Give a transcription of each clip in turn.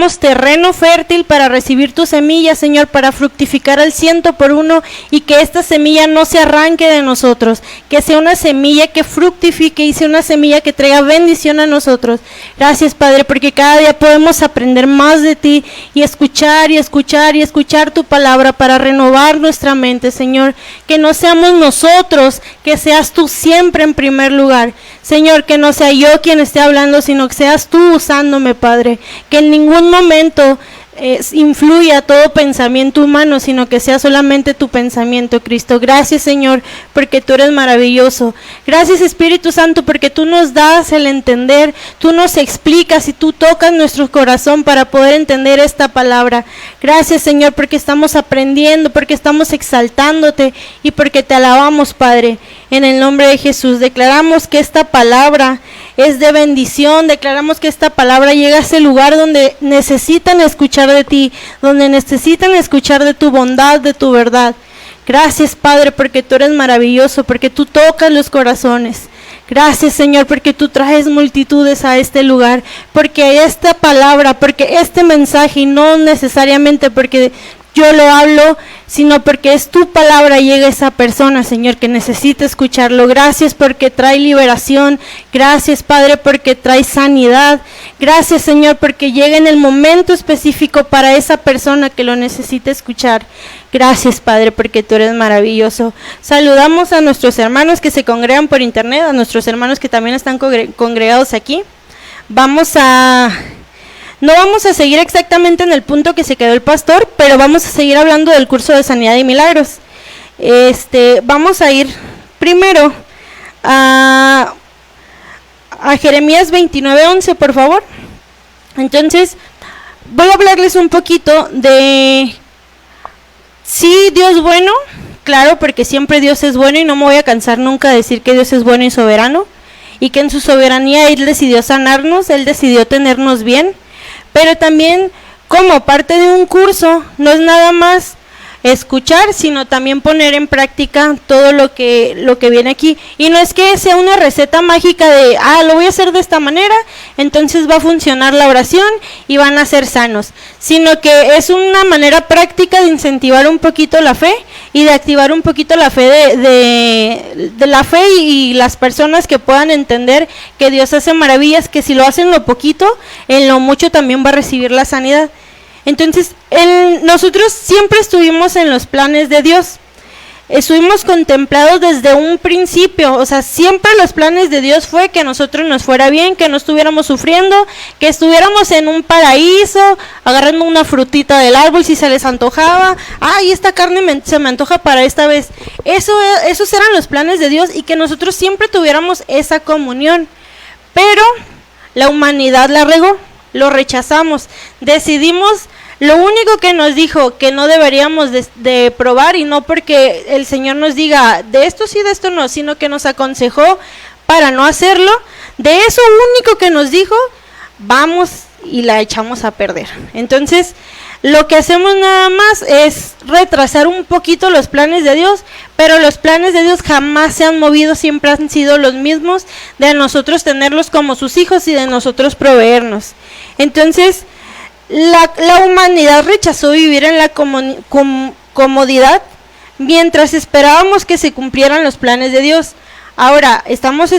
somos terreno fértil para recibir tu semilla, Señor, para fructificar al 100 por 1 y que esta semilla no se arranque de nosotros, que sea una semilla que fructifique y sea una semilla que traiga bendición a nosotros. Gracias, Padre, porque cada día podemos aprender más de ti y escuchar y escuchar y escuchar tu palabra para renovar nuestra mente, Señor. Que no seamos nosotros, que seas tú siempre en primer lugar. Señor, que no sea yo quien esté hablando, sino que seas tú usándome, Padre. Que en ningún momento influya todo pensamiento humano, sino que sea solamente tu pensamiento, Cristo. Gracias, Señor, porque tú eres maravilloso. Gracias, Espíritu Santo, porque tú nos das el entender, tú nos explicas y tú tocas nuestro corazón para poder entender esta palabra. Gracias, Señor, porque estamos aprendiendo, porque estamos exaltándote y porque te alabamos, Padre. En el nombre de Jesús, declaramos que esta palabra es de bendición, declaramos que esta palabra llega a ese lugar donde necesitan escuchar de ti, donde necesitan escuchar de tu bondad, de tu verdad. Gracias, Padre, porque tú eres maravilloso, porque tú tocas los corazones. Gracias, Señor, porque tú traes multitudes a este lugar, porque esta palabra, porque este mensaje, y no necesariamente porque yo lo hablo, sino porque es tu palabra, llega a esa persona, Señor, que necesita escucharlo. Gracias porque trae liberación. Gracias, Padre, porque trae sanidad. Gracias, Señor, porque llega en el momento específico para esa persona que lo necesita escuchar. Gracias, Padre, porque tú eres maravilloso. Saludamos a nuestros hermanos que se congregan por internet, a nuestros hermanos que también están congregados aquí. No vamos a seguir exactamente en el punto que se quedó el pastor, pero vamos a seguir hablando del curso de sanidad y milagros. Vamos a ir primero a Jeremías 29:11, por favor. Entonces, voy a hablarles un poquito de, sí, Dios bueno, claro, porque siempre Dios es bueno y no me voy a cansar nunca de decir que Dios es bueno y soberano, y que en su soberanía Él decidió sanarnos, Él decidió tenernos bien. Pero también, como parte de un curso, no es nada más escuchar, sino también poner en práctica todo lo que viene aquí. Y no es que sea una receta mágica de, lo voy a hacer de esta manera, entonces va a funcionar la oración y van a ser sanos, sino que es una manera práctica de incentivar un poquito la fe y de activar un poquito la fe de la fe y las personas que puedan entender que Dios hace maravillas, que si lo hacen lo poquito, en lo mucho también va a recibir la sanidad. Entonces, nosotros siempre estuvimos en los planes de Dios, estuvimos contemplados desde un principio, o sea, siempre los planes de Dios fue que a nosotros nos fuera bien, que no estuviéramos sufriendo, que estuviéramos en un paraíso, agarrando una frutita del árbol si se les antojaba, esta carne se me antoja para esta vez. Esos eran los planes de Dios y que nosotros siempre tuviéramos esa comunión, pero la humanidad la regó. Lo rechazamos, decidimos, lo único que nos dijo que no deberíamos de probar, y no porque el Señor nos diga de esto sí, de esto no, sino que nos aconsejó para no hacerlo, de eso único que nos dijo, vamos y la echamos a perder. Entonces, lo que hacemos nada más es retrasar un poquito los planes de Dios, pero los planes de Dios jamás se han movido, siempre han sido los mismos, de nosotros tenerlos como sus hijos y de nosotros proveernos. Entonces, la humanidad rechazó vivir en la comodidad mientras esperábamos que se cumplieran los planes de Dios. Ahora, estamos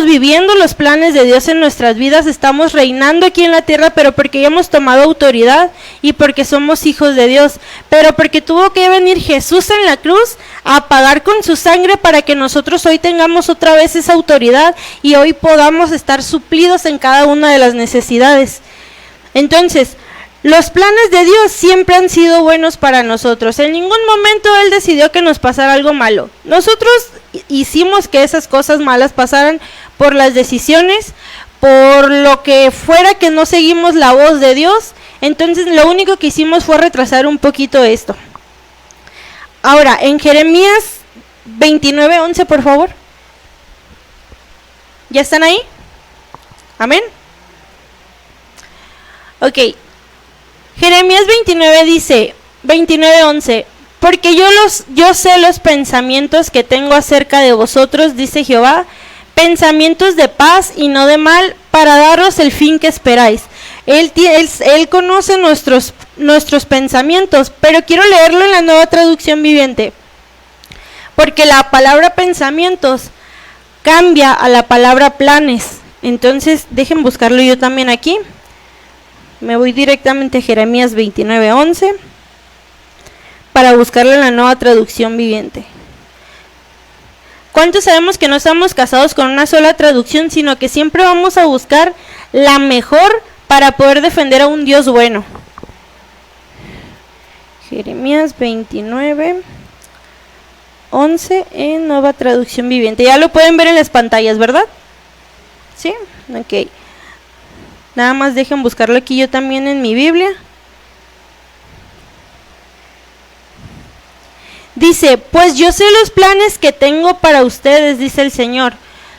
viviendo los planes de Dios en nuestras vidas, estamos reinando aquí en la tierra, pero porque ya hemos tomado autoridad y porque somos hijos de Dios, pero porque tuvo que venir Jesús en la cruz a pagar con su sangre para que nosotros hoy tengamos otra vez esa autoridad y hoy podamos estar suplidos en cada una de las necesidades. Entonces, los planes de Dios siempre han sido buenos para nosotros. En ningún momento Él decidió que nos pasara algo malo. Nosotros hicimos que esas cosas malas pasaran por las decisiones, por lo que fuera que no seguimos la voz de Dios. Entonces, lo único que hicimos fue retrasar un poquito esto. Ahora, en Jeremías 29:11, por favor. ¿Ya están ahí? Amén. Ok. Jeremías 29 dice, 29:11, porque yo sé los pensamientos que tengo acerca de vosotros, dice Jehová, pensamientos de paz y no de mal, para daros el fin que esperáis. Él conoce nuestros pensamientos, pero quiero leerlo en la Nueva Traducción Viviente, porque la palabra pensamientos cambia a la palabra planes. Entonces, dejen buscarlo yo también aquí. Me voy directamente a Jeremías 29:11 para buscarlo en la Nueva Traducción Viviente. ¿Cuántos sabemos que no estamos casados con una sola traducción, sino que siempre vamos a buscar la mejor para poder defender a un Dios bueno? Jeremías 29:11 en Nueva Traducción Viviente. Ya lo pueden ver en las pantallas, ¿verdad? ¿Sí? Ok. Nada más dejen buscarlo aquí yo también en mi Biblia. Dice, pues yo sé los planes que tengo para ustedes, dice el Señor.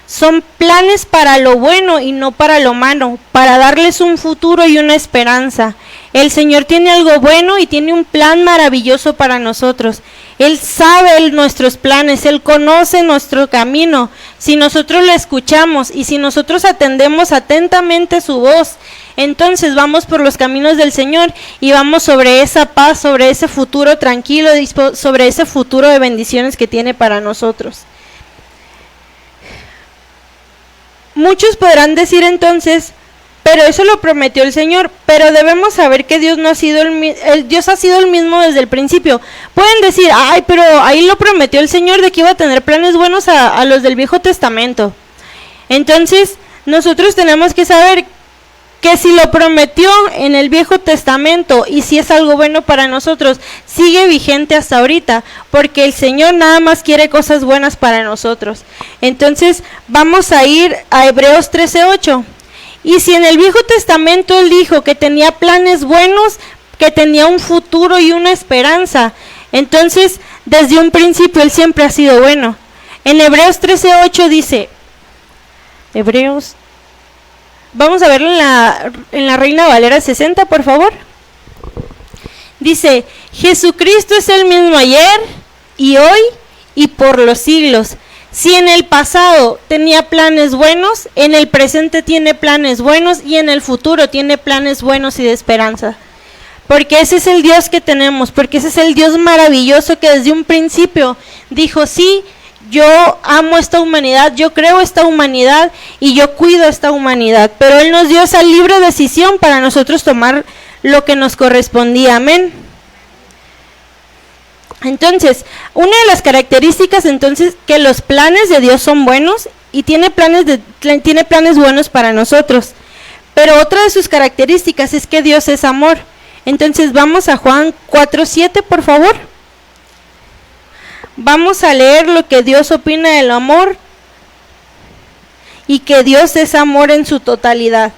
Son planes para lo bueno y no para lo malo, para darles un futuro y una esperanza. El Señor tiene algo bueno y tiene un plan maravilloso para nosotros. Él sabe nuestros planes, Él conoce nuestro camino. Si nosotros le escuchamos y si nosotros atendemos atentamente su voz, entonces vamos por los caminos del Señor y vamos sobre esa paz, sobre ese futuro tranquilo, sobre ese futuro de bendiciones que tiene para nosotros. Muchos podrán decir entonces, pero eso lo prometió el Señor, pero debemos saber que Dios no ha sido Dios ha sido el mismo desde el principio. Pueden decir, ay, pero ahí lo prometió el Señor de que iba a tener planes buenos a los del Viejo Testamento. Entonces, nosotros tenemos que saber que si lo prometió en el Viejo Testamento y si es algo bueno para nosotros, sigue vigente hasta ahorita, porque el Señor nada más quiere cosas buenas para nosotros. Entonces, vamos a ir a Hebreos 13:8. Y si en el Viejo Testamento Él dijo que tenía planes buenos, que tenía un futuro y una esperanza, entonces desde un principio Él siempre ha sido bueno. En Hebreos 13:8 dice, vamos a verlo en la Reina Valera 60, por favor. Dice, Jesucristo es el mismo ayer y hoy y por los siglos. Si en el pasado tenía planes buenos, en el presente tiene planes buenos y en el futuro tiene planes buenos y de esperanza. Porque ese es el Dios que tenemos, porque ese es el Dios maravilloso que desde un principio dijo, sí, yo amo esta humanidad, yo creo esta humanidad y yo cuido esta humanidad. Pero Él nos dio esa libre decisión para nosotros tomar lo que nos correspondía. Amén. Entonces, una de las características entonces que los planes de Dios son buenos y tiene planes buenos para nosotros. Pero otra de sus características es que Dios es amor. Entonces vamos a Juan 4:7, por favor. Vamos a leer lo que Dios opina del amor y que Dios es amor en su totalidad.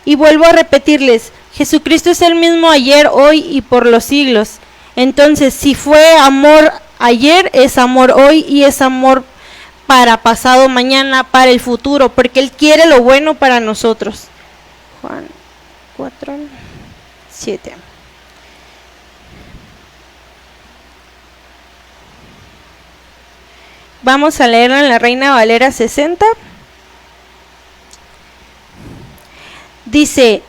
Y vuelvo a repetirles, Jesucristo es el mismo ayer, hoy y por los siglos. Entonces, si fue amor ayer, es amor hoy y es amor para pasado mañana, para el futuro, porque Él quiere lo bueno para nosotros. Juan 4:7. Vamos a leerlo en la Reina Valera 60. Dice,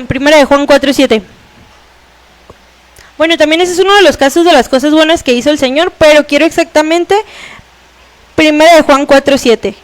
primera de Juan 4:7. Bueno, también ese es uno de los casos de las cosas buenas que hizo el Señor, pero quiero exactamente primera de Juan 4:7.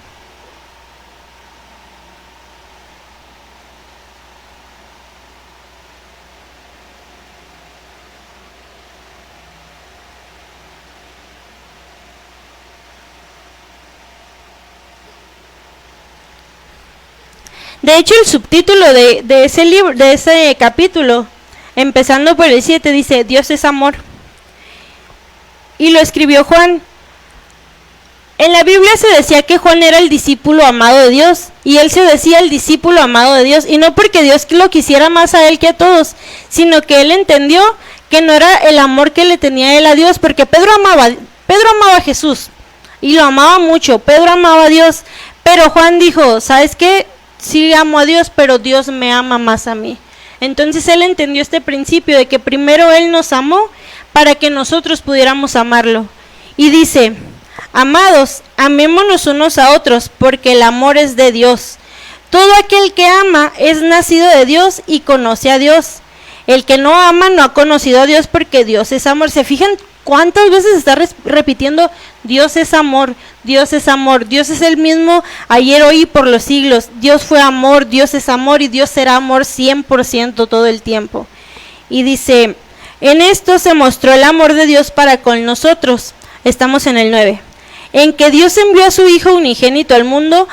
De hecho, el subtítulo de ese libro, de ese capítulo, empezando por el 7, dice, Dios es amor. Y lo escribió Juan. En la Biblia se decía que Juan era el discípulo amado de Dios, y él se decía el discípulo amado de Dios, y no porque Dios lo quisiera más a él que a todos, sino que él entendió que no era el amor que le tenía él a Dios, porque Pedro amaba a Jesús, y lo amaba mucho, Pedro amaba a Dios, pero Juan dijo, ¿sabes qué? Sí amo a Dios, pero Dios me ama más a mí. Entonces él entendió este principio de que primero Él nos amó para que nosotros pudiéramos amarlo. Y dice, Amados, amémonos unos a otros, porque el amor es de Dios. Todo aquel que ama es nacido de Dios y conoce a Dios. El que no ama no ha conocido a Dios, porque Dios es amor. ¿Se fijan cuántas veces está repitiendo Dios es amor, Dios es amor? Dios es el mismo ayer, hoy y por los siglos. Dios fue amor, Dios es amor y Dios será amor 100% todo el tiempo. Y dice, en esto se mostró el amor de Dios para con nosotros. Estamos en el 9. En que Dios envió a su Hijo unigénito al mundo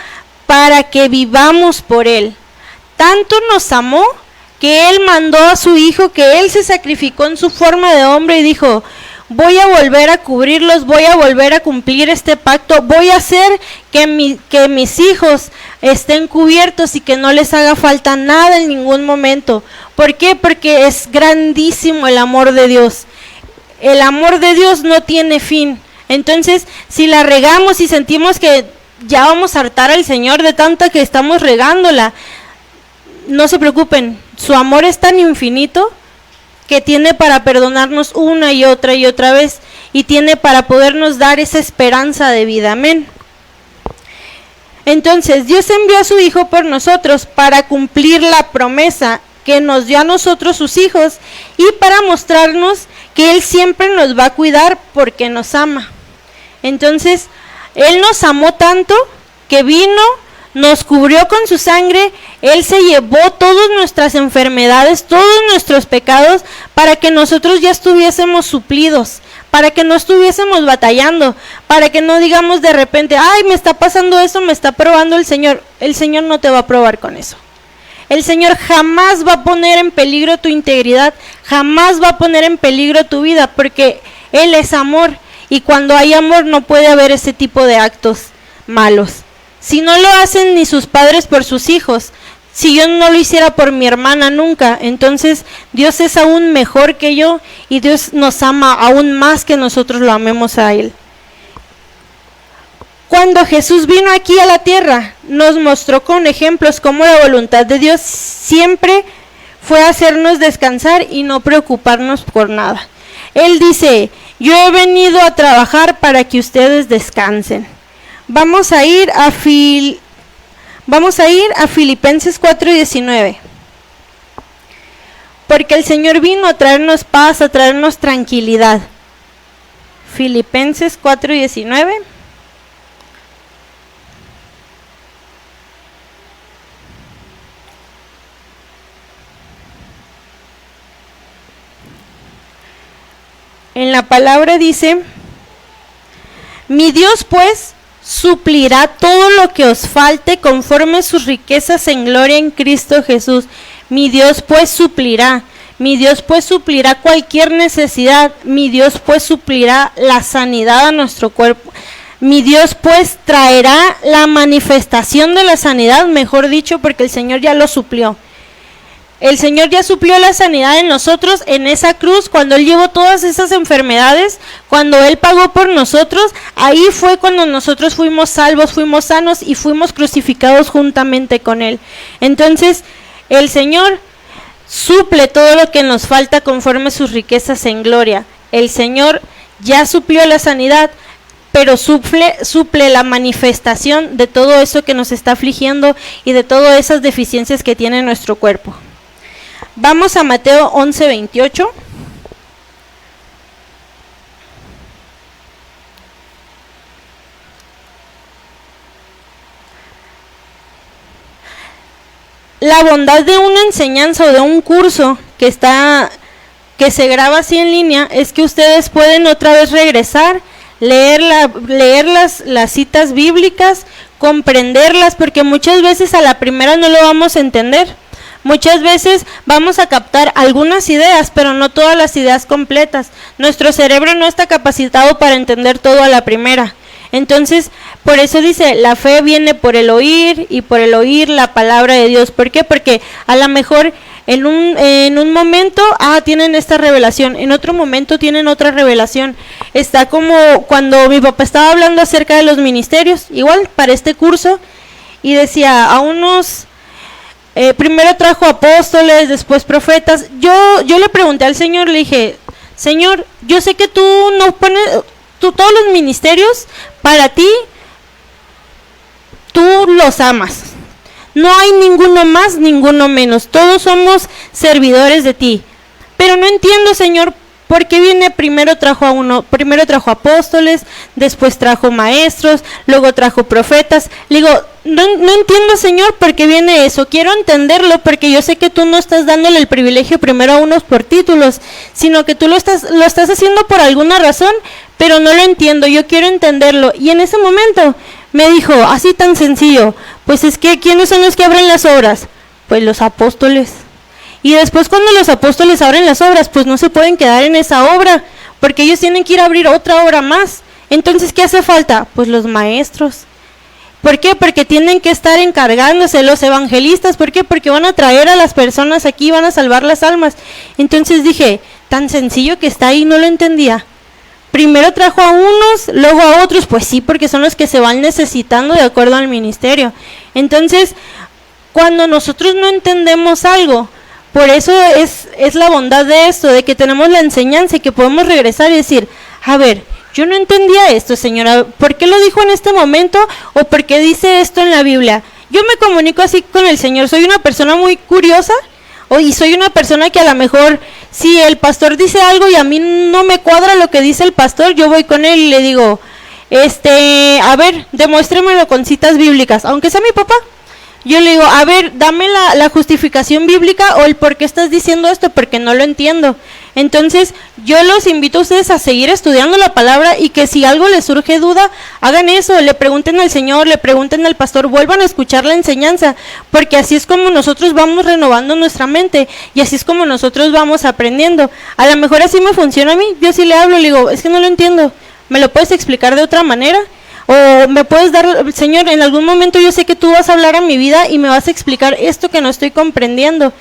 para que vivamos por Él. Tanto nos amó que Él mandó a su Hijo, que Él se sacrificó en su forma de hombre y dijo, voy a volver a cubrirlos, voy a volver a cumplir este pacto, voy a hacer que mis hijos estén cubiertos y que no les haga falta nada en ningún momento. ¿Por qué? Porque es grandísimo el amor de Dios. El amor de Dios no tiene fin. Entonces, si la regamos y sentimos que ya vamos a hartar al Señor de tanta que estamos regándola, no se preocupen, su amor es tan infinito que tiene para perdonarnos una y otra vez, y tiene para podernos dar esa esperanza de vida. Amén. Entonces, Dios envió a su Hijo por nosotros para cumplir la promesa que nos dio a nosotros sus hijos y para mostrarnos que Él siempre nos va a cuidar porque nos ama. Entonces, Él nos amó tanto que vino, nos cubrió con su sangre, Él se llevó todas nuestras enfermedades, todos nuestros pecados, para que nosotros ya estuviésemos suplidos, para que no estuviésemos batallando, para que no digamos de repente, ay, me está pasando eso, me está probando el Señor. El Señor no te va a probar con eso. El Señor jamás va a poner en peligro tu integridad, jamás va a poner en peligro tu vida, porque Él es amor. Y cuando hay amor no puede haber ese tipo de actos malos. Si no lo hacen ni sus padres por sus hijos, si yo no lo hiciera por mi hermana nunca, entonces Dios es aún mejor que yo y Dios nos ama aún más que nosotros lo amemos a Él. Cuando Jesús vino aquí a la tierra, nos mostró con ejemplos cómo la voluntad de Dios siempre fue hacernos descansar y no preocuparnos por nada. Él dice, yo he venido a trabajar para que ustedes descansen. Vamos a ir a Filipenses 4:19. Porque el Señor vino a traernos paz, a traernos tranquilidad. Filipenses 4:19. En la palabra dice, mi Dios pues suplirá todo lo que os falte conforme a sus riquezas en gloria en Cristo Jesús. Mi Dios pues suplirá. Mi Dios pues suplirá cualquier necesidad. Mi Dios pues suplirá la sanidad a nuestro cuerpo. Mi Dios pues traerá la manifestación de la sanidad, mejor dicho, porque el Señor ya lo suplió. El Señor ya suplió la sanidad en nosotros en esa cruz, cuando Él llevó todas esas enfermedades, cuando Él pagó por nosotros, ahí fue cuando nosotros fuimos salvos, fuimos sanos y fuimos crucificados juntamente con Él. Entonces, el Señor suple todo lo que nos falta conforme a sus riquezas en gloria. El Señor ya suplió la sanidad, pero suple la manifestación de todo eso que nos está afligiendo y de todas esas deficiencias que tiene nuestro cuerpo. Vamos a Mateo 11:28. La bondad de una enseñanza o de un curso que se graba así en línea es que ustedes pueden otra vez regresar, leer las citas bíblicas, comprenderlas, porque muchas veces a la primera no lo vamos a entender. Muchas veces vamos a captar algunas ideas, pero no todas las ideas completas. Nuestro cerebro no está capacitado para entender todo a la primera. Entonces, por eso dice, la fe viene por el oír y por el oír la palabra de Dios. ¿Por qué? Porque a lo mejor en un momento, tienen esta revelación, en otro momento tienen otra revelación. Está como cuando mi papá estaba hablando acerca de los ministerios, igual para este curso, y decía, a unos... primero trajo apóstoles, después profetas. Yo le pregunté al Señor, le dije, Señor, yo sé que tú no pones, todos los ministerios, para ti, tú los amas. No hay ninguno más, ninguno menos. Todos somos servidores de ti. Pero no entiendo, Señor, por qué viene primero trajo apóstoles, después trajo maestros, luego trajo profetas. Le digo, no entiendo, Señor, por qué viene eso. Quiero entenderlo porque yo sé que tú no estás dándole el privilegio primero a unos por títulos, sino que tú lo estás haciendo por alguna razón, pero no lo entiendo. Yo quiero entenderlo. Y en ese momento me dijo, así tan sencillo, pues es que ¿quiénes son los que abren las obras? Pues los apóstoles. Y después cuando los apóstoles abren las obras, pues no se pueden quedar en esa obra, porque ellos tienen que ir a abrir otra obra más. Entonces, ¿qué hace falta? Pues los maestros. ¿Por qué? Porque tienen que estar encargándose los evangelistas. ¿Por qué? Porque van a traer a las personas aquí, van a salvar las almas. Entonces dije, tan sencillo que está ahí, no lo entendía. Primero trajo a unos, luego a otros, pues sí, porque son los que se van necesitando de acuerdo al ministerio. Entonces, cuando nosotros no entendemos algo, por eso es la bondad de esto, de que tenemos la enseñanza y que podemos regresar y decir, a ver, yo no entendía esto, señora, ¿por qué lo dijo en este momento o por qué dice esto en la Biblia? Yo me comunico así con el Señor, soy una persona muy curiosa y soy una persona que a lo mejor, si el pastor dice algo y a mí no me cuadra lo que dice el pastor, yo voy con él y le digo, a ver, demuéstremelo con citas bíblicas, aunque sea mi papá. Yo le digo, a ver, dame la justificación bíblica o el por qué estás diciendo esto, porque no lo entiendo. Entonces, yo los invito a ustedes a seguir estudiando la palabra y que si algo les surge duda, hagan eso, le pregunten al Señor, le pregunten al pastor, vuelvan a escuchar la enseñanza, porque así es como nosotros vamos renovando nuestra mente y así es como nosotros vamos aprendiendo. A lo mejor así me funciona a mí, yo sí le hablo, le digo, es que no lo entiendo, ¿me lo puedes explicar de otra manera? O me puedes dar, Señor, en algún momento yo sé que tú vas a hablar a mi vida y me vas a explicar esto que no estoy comprendiendo.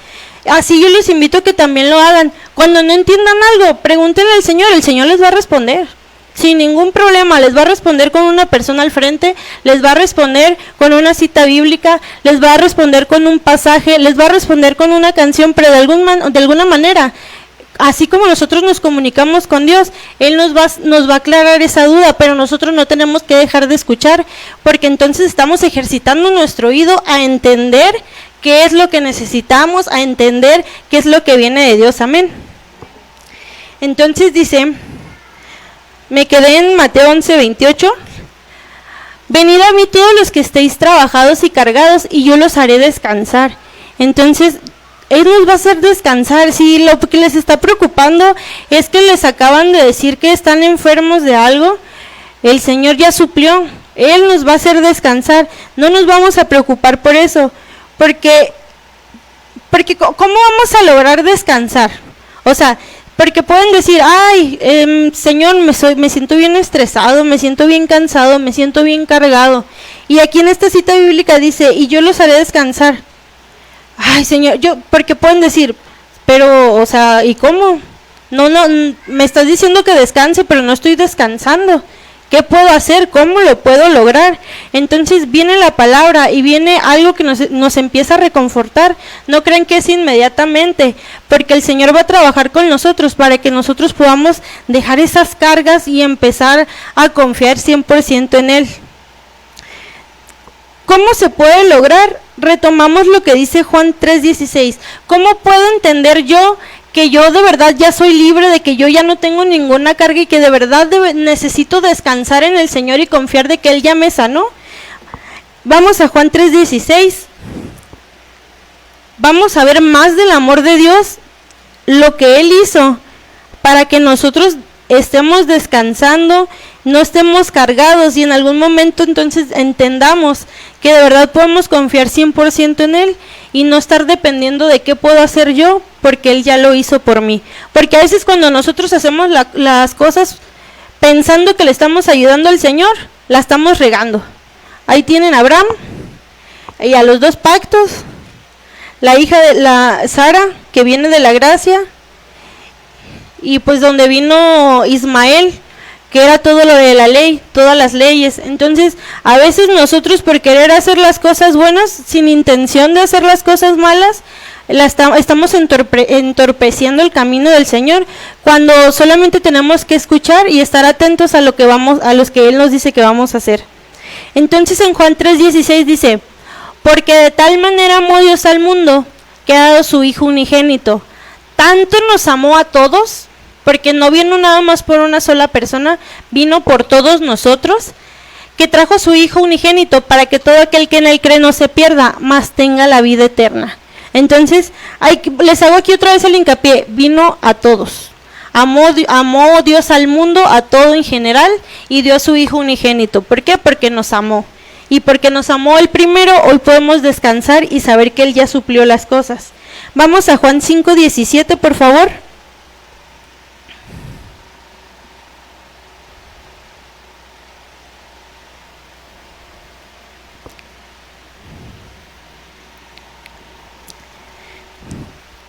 Así yo les invito a que también lo hagan. Cuando no entiendan algo, pregúntenle al Señor, el Señor les va a responder. Sin ningún problema, les va a responder con una persona al frente, les va a responder con una cita bíblica, les va a responder con un pasaje, les va a responder con una canción, pero de alguna manera. Así como nosotros nos comunicamos con Dios, Él nos va a aclarar esa duda, pero nosotros no tenemos que dejar de escuchar, porque entonces estamos ejercitando nuestro oído a entender qué es lo que necesitamos, a entender qué es lo que viene de Dios. Amén. Entonces dice, me quedé en Mateo 11:28. Venid a mí todos los que estéis trabajados y cargados, y yo los haré descansar. Entonces, Él nos va a hacer descansar. Si lo que les está preocupando es que les acaban de decir que están enfermos de algo, el Señor ya suplió. Él nos va a hacer descansar. No nos vamos a preocupar por eso. Porque ¿cómo vamos a lograr descansar? O sea, porque pueden decir, ay, Señor, me siento bien estresado, me siento bien cansado, me siento bien cargado. Y aquí en esta cita bíblica dice, y yo los haré descansar. Ay, Señor, porque pueden decir, pero, o sea, ¿y cómo? No, me estás diciendo que descanse, pero no estoy descansando. ¿Qué puedo hacer? ¿Cómo lo puedo lograr? Entonces viene la palabra y viene algo que nos empieza a reconfortar. No crean que es inmediatamente, porque el Señor va a trabajar con nosotros para que nosotros podamos dejar esas cargas y empezar a confiar 100% en Él. ¿Cómo se puede lograr? Retomamos lo que dice Juan 3:16. ¿Cómo puedo entender yo que yo de verdad ya soy libre, de que yo ya no tengo ninguna carga y que de verdad necesito descansar en el Señor y confiar de que Él ya me sanó? Vamos a Juan 3:16. Vamos a ver más del amor de Dios, lo que Él hizo para que nosotros estemos descansando, no estemos cargados y en algún momento entonces entendamos que de verdad podemos confiar 100% en Él y no estar dependiendo de qué puedo hacer yo, porque Él ya lo hizo por mí. Porque a veces cuando nosotros hacemos las cosas pensando que le estamos ayudando al Señor, la estamos regando. Ahí tienen a Abraham y a los 2 pactos, la hija de la Sara, que viene de la gracia, y pues donde vino Ismael, que era todo lo de la ley, todas las leyes. Entonces, a veces nosotros por querer hacer las cosas buenas, sin intención de hacer las cosas malas, estamos entorpeciendo el camino del Señor, cuando solamente tenemos que escuchar y estar atentos a lo que Él nos dice que vamos a hacer. Entonces en Juan 3:16 dice, porque de tal manera amó Dios al mundo, que ha dado su Hijo unigénito. Tanto nos amó a todos, porque no vino nada más por una sola persona, vino por todos nosotros, que trajo a su Hijo unigénito, para que todo aquel que en Él cree no se pierda, mas tenga la vida eterna. Entonces, les hago aquí otra vez el hincapié, vino a todos. Amó Dios al mundo, a todo en general, y dio a su Hijo unigénito. ¿Por qué? Porque nos amó. Y porque nos amó el primero, hoy podemos descansar y saber que Él ya suplió las cosas. Vamos a Juan 5:17, por favor.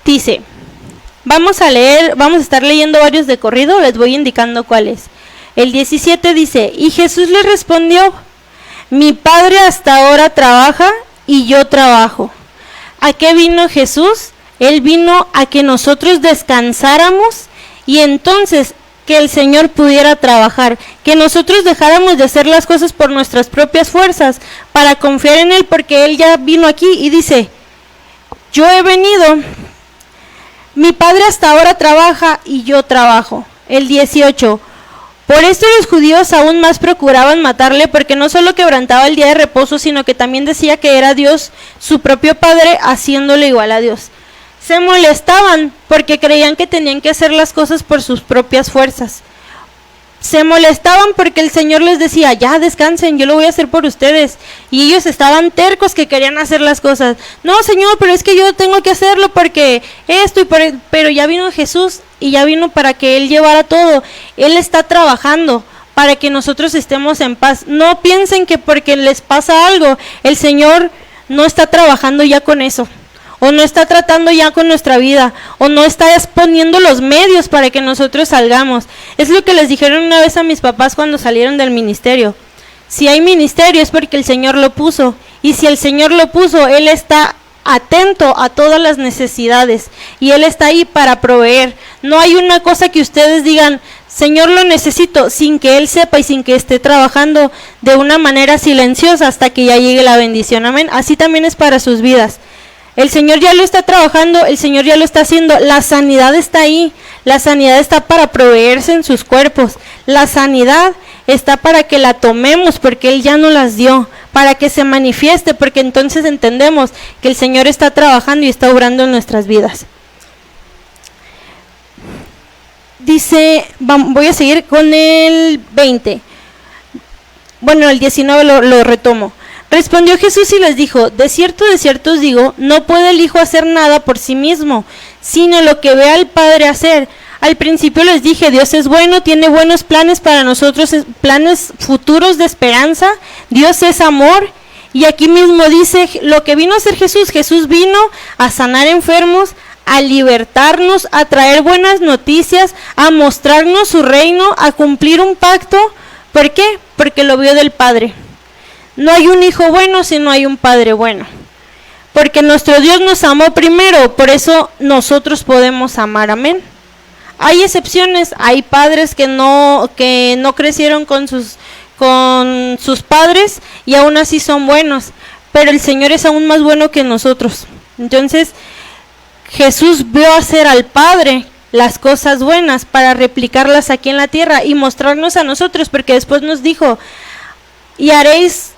Dice, vamos a estar leyendo varios de corrido, les voy indicando cuáles. El 17 dice, y Jesús le respondió, mi Padre hasta ahora trabaja y yo trabajo. ¿A qué vino Jesús? Él vino a que nosotros descansáramos y entonces que el Señor pudiera trabajar, que nosotros dejáramos de hacer las cosas por nuestras propias fuerzas, para confiar en Él, porque Él ya vino aquí y dice, yo he venido, mi Padre hasta ahora trabaja y yo trabajo. El 18, por esto los judíos aún más procuraban matarle, porque no solo quebrantaba el día de reposo, sino que también decía que era Dios, su propio Padre, haciéndole igual a Dios. Se molestaban porque creían que tenían que hacer las cosas por sus propias fuerzas. Se molestaban porque el Señor les decía, ya descansen, yo lo voy a hacer por ustedes. Y ellos estaban tercos que querían hacer las cosas. No, Señor, pero es que yo tengo que hacerlo porque esto, pero ya vino Jesús y ya vino para que Él llevara todo. Él está trabajando para que nosotros estemos en paz. No piensen que porque les pasa algo, el Señor no está trabajando ya con eso. O no está tratando ya con nuestra vida, o no está exponiendo los medios para que nosotros salgamos. Es lo que les dijeron una vez a mis papás cuando salieron del ministerio. Si hay ministerio es porque el Señor lo puso, y si el Señor lo puso, Él está atento a todas las necesidades, y Él está ahí para proveer. No hay una cosa que ustedes digan, Señor, lo necesito, sin que Él sepa y sin que esté trabajando de una manera silenciosa hasta que ya llegue la bendición. Amén. Así también es para sus vidas. El Señor ya lo está trabajando, el Señor ya lo está haciendo, la sanidad está ahí, la sanidad está para proveerse en sus cuerpos, la sanidad está para que la tomemos porque Él ya nos las dio, para que se manifieste, porque entonces entendemos que el Señor está trabajando y está obrando en nuestras vidas. Dice, voy a seguir con el 20, bueno, el 19 lo retomo. Respondió Jesús y les dijo, de cierto os digo, no puede el Hijo hacer nada por sí mismo, sino lo que ve al Padre hacer. Al principio les dije, Dios es bueno, tiene buenos planes para nosotros, planes futuros de esperanza, Dios es amor, y aquí mismo dice lo que vino a hacer Jesús. Jesús vino a sanar enfermos, a libertarnos, a traer buenas noticias, a mostrarnos su reino, a cumplir un pacto. ¿Por qué? Porque lo vio del Padre. No hay un hijo bueno si no hay un padre bueno. Porque nuestro Dios nos amó primero, por eso nosotros podemos amar. Amén. Hay excepciones, hay padres que no crecieron con sus padres y aún así son buenos. Pero el Señor es aún más bueno que nosotros. Entonces, Jesús vio hacer al Padre las cosas buenas para replicarlas aquí en la tierra y mostrarnos a nosotros, porque después nos dijo, y haréis...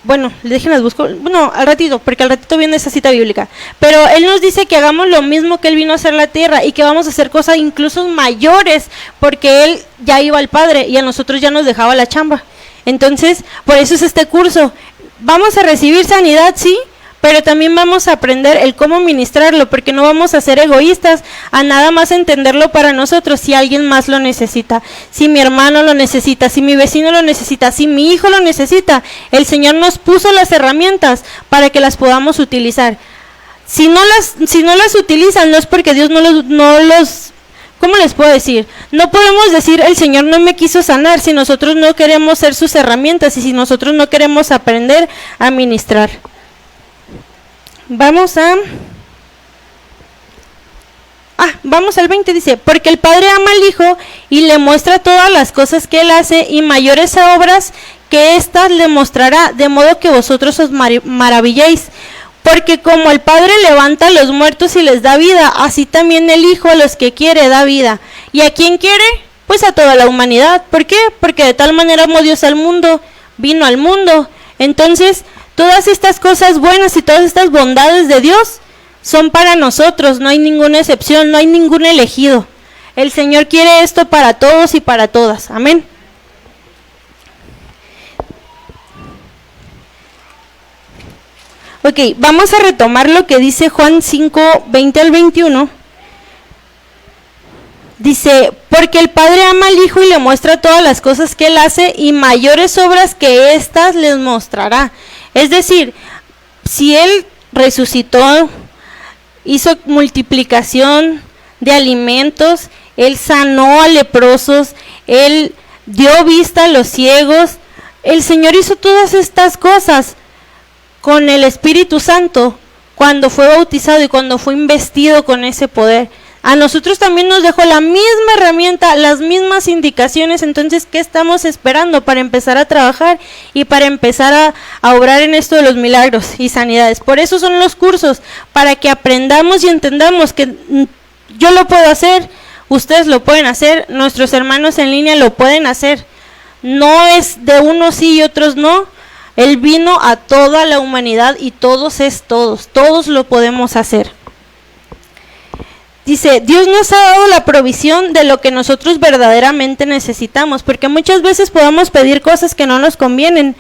Bueno, déjenlas busco, bueno, al ratito, porque al ratito viene esa cita bíblica. Pero Él nos dice que hagamos lo mismo que Él vino a hacer la tierra y que vamos a hacer cosas incluso mayores, porque Él ya iba al Padre y a nosotros ya nos dejaba la chamba. Entonces, por eso es este curso. Vamos a recibir sanidad, sí, pero también vamos a aprender el cómo ministrarlo, porque no vamos a ser egoístas, a nada más entenderlo para nosotros si alguien más lo necesita, si mi hermano lo necesita, si mi vecino lo necesita, si mi hijo lo necesita. El Señor nos puso las herramientas para que las podamos utilizar. Si no las utilizan, no es porque Dios no los ¿cómo les puedo decir? No podemos decir, el Señor no me quiso sanar, si nosotros no queremos ser sus herramientas y si nosotros no queremos aprender a ministrar. Vamos al 20, dice, porque el Padre ama al Hijo y le muestra todas las cosas que Él hace y mayores obras que éstas le mostrará, de modo que vosotros os maravilléis. Porque como el Padre levanta a los muertos y les da vida, así también el Hijo a los que quiere da vida. ¿Y a quién quiere? Pues a toda la humanidad. ¿Por qué? Porque de tal manera amó Dios al mundo, vino al mundo. Entonces, todas estas cosas buenas y todas estas bondades de Dios son para nosotros, no hay ninguna excepción, no hay ningún elegido. El Señor quiere esto para todos y para todas. Amén. Ok, vamos a retomar lo que dice Juan 5, 20 al 21. Dice, porque el Padre ama al Hijo y le muestra todas las cosas que Él hace y mayores obras que éstas les mostrará. Es decir, si Él resucitó, hizo multiplicación de alimentos, Él sanó a leprosos, Él dio vista a los ciegos, el Señor hizo todas estas cosas con el Espíritu Santo cuando fue bautizado y cuando fue investido con ese poder. A nosotros también nos dejó la misma herramienta, las mismas indicaciones. Entonces, ¿qué estamos esperando para empezar a trabajar y para empezar a obrar en esto de los milagros y sanidades? Por eso son los cursos, para que aprendamos y entendamos que yo lo puedo hacer, ustedes lo pueden hacer, nuestros hermanos en línea lo pueden hacer. No es de unos sí y otros no. Él vino a toda la humanidad y todos lo podemos hacer. Dice, Dios nos ha dado la provisión de lo que nosotros verdaderamente necesitamos, porque muchas veces podemos pedir cosas que no nos convienen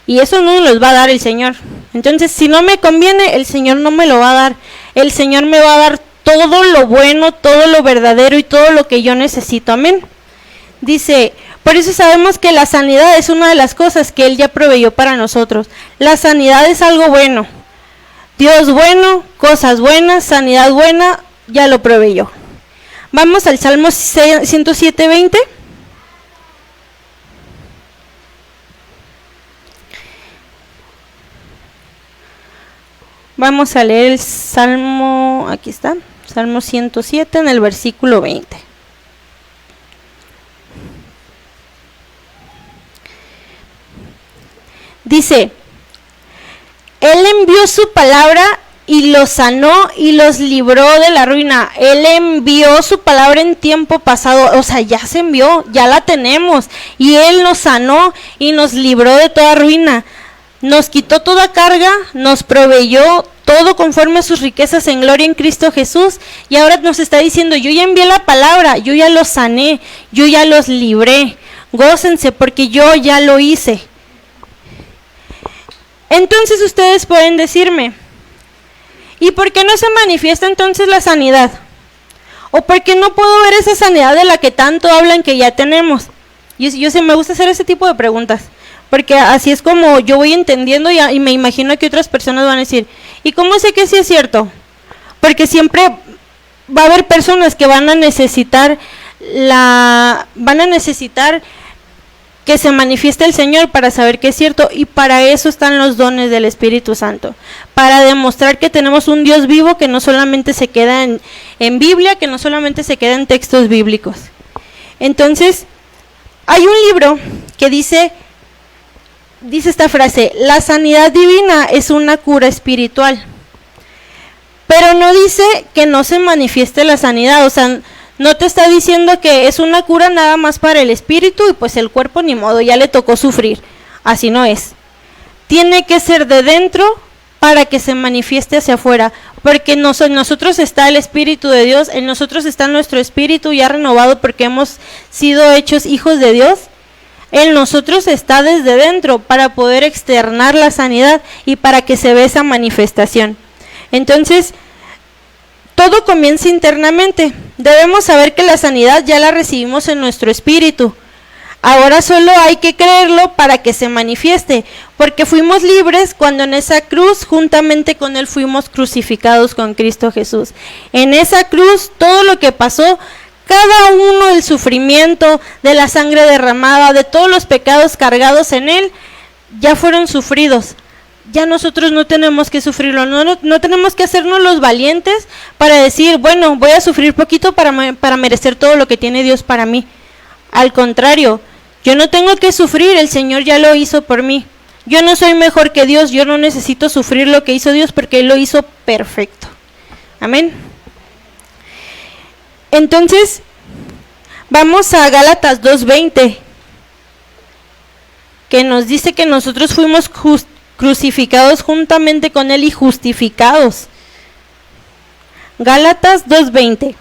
y eso no nos los va a dar el Señor. Entonces, si no me conviene, el Señor no me lo va a dar. El Señor me va a dar todo lo bueno, todo lo verdadero y todo lo que yo necesito. Amén. Dice, por eso sabemos que la sanidad es una de las cosas que Él ya proveyó para nosotros. La sanidad es algo bueno. Dios bueno, cosas buenas, sanidad buena, ya lo proveyó. Vamos al Salmo 107, 20. Vamos a leer el Salmo, aquí está, Salmo 107 en el versículo 20. Dice, Él envió su palabra y los sanó y los libró de la ruina. Él envió su palabra en tiempo pasado, o sea, ya se envió, ya la tenemos. Y Él nos sanó y nos libró de toda ruina. Nos quitó toda carga, nos proveyó todo conforme a sus riquezas en gloria en Cristo Jesús. Y ahora nos está diciendo, yo ya envié la palabra, yo ya los sané, yo ya los libré. Gócense porque yo ya lo hice. Entonces ustedes pueden decirme, ¿y por qué no se manifiesta entonces la sanidad? ¿O por qué no puedo ver esa sanidad de la que tanto hablan que ya tenemos? Yo me gusta hacer ese tipo de preguntas, porque así es como yo voy entendiendo y me imagino que otras personas van a decir, ¿y cómo sé que sí es cierto? Porque siempre va a haber personas que van a necesitar que se manifieste el Señor para saber que es cierto, y para eso están los dones del Espíritu Santo, para demostrar que tenemos un Dios vivo que no solamente se queda en Biblia, que no solamente se queda en textos bíblicos. Entonces, hay un libro que dice esta frase, la sanidad divina es una cura espiritual, pero no dice que no se manifieste la sanidad, o sea, no te está diciendo que es una cura nada más para el espíritu y pues el cuerpo ni modo, ya le tocó sufrir. Así no es. Tiene que ser de dentro para que se manifieste hacia afuera, porque en nosotros está el Espíritu de Dios, en nosotros está nuestro espíritu ya renovado porque hemos sido hechos hijos de Dios. En nosotros está desde dentro para poder externar la sanidad y para que se vea esa manifestación. Entonces, todo comienza internamente. Debemos saber que la sanidad ya la recibimos en nuestro espíritu. Ahora solo hay que creerlo para que se manifieste, porque fuimos libres cuando en esa cruz, juntamente con Él, fuimos crucificados con Cristo Jesús. En esa cruz, todo lo que pasó cada uno del sufrimiento, de la sangre derramada, de todos los pecados cargados en él, ya fueron sufridos. Ya nosotros no tenemos que sufrirlo, no tenemos que hacernos los valientes para decir, bueno, voy a sufrir poquito para merecer todo lo que tiene Dios para mí. Al contrario, yo no tengo que sufrir, el Señor ya lo hizo por mí. Yo no soy mejor que Dios, yo no necesito sufrir lo que hizo Dios porque Él lo hizo perfecto. Amén. Entonces, vamos a Gálatas 2:20, que nos dice que nosotros fuimos crucificados juntamente con Él y justificados. Gálatas 2:20.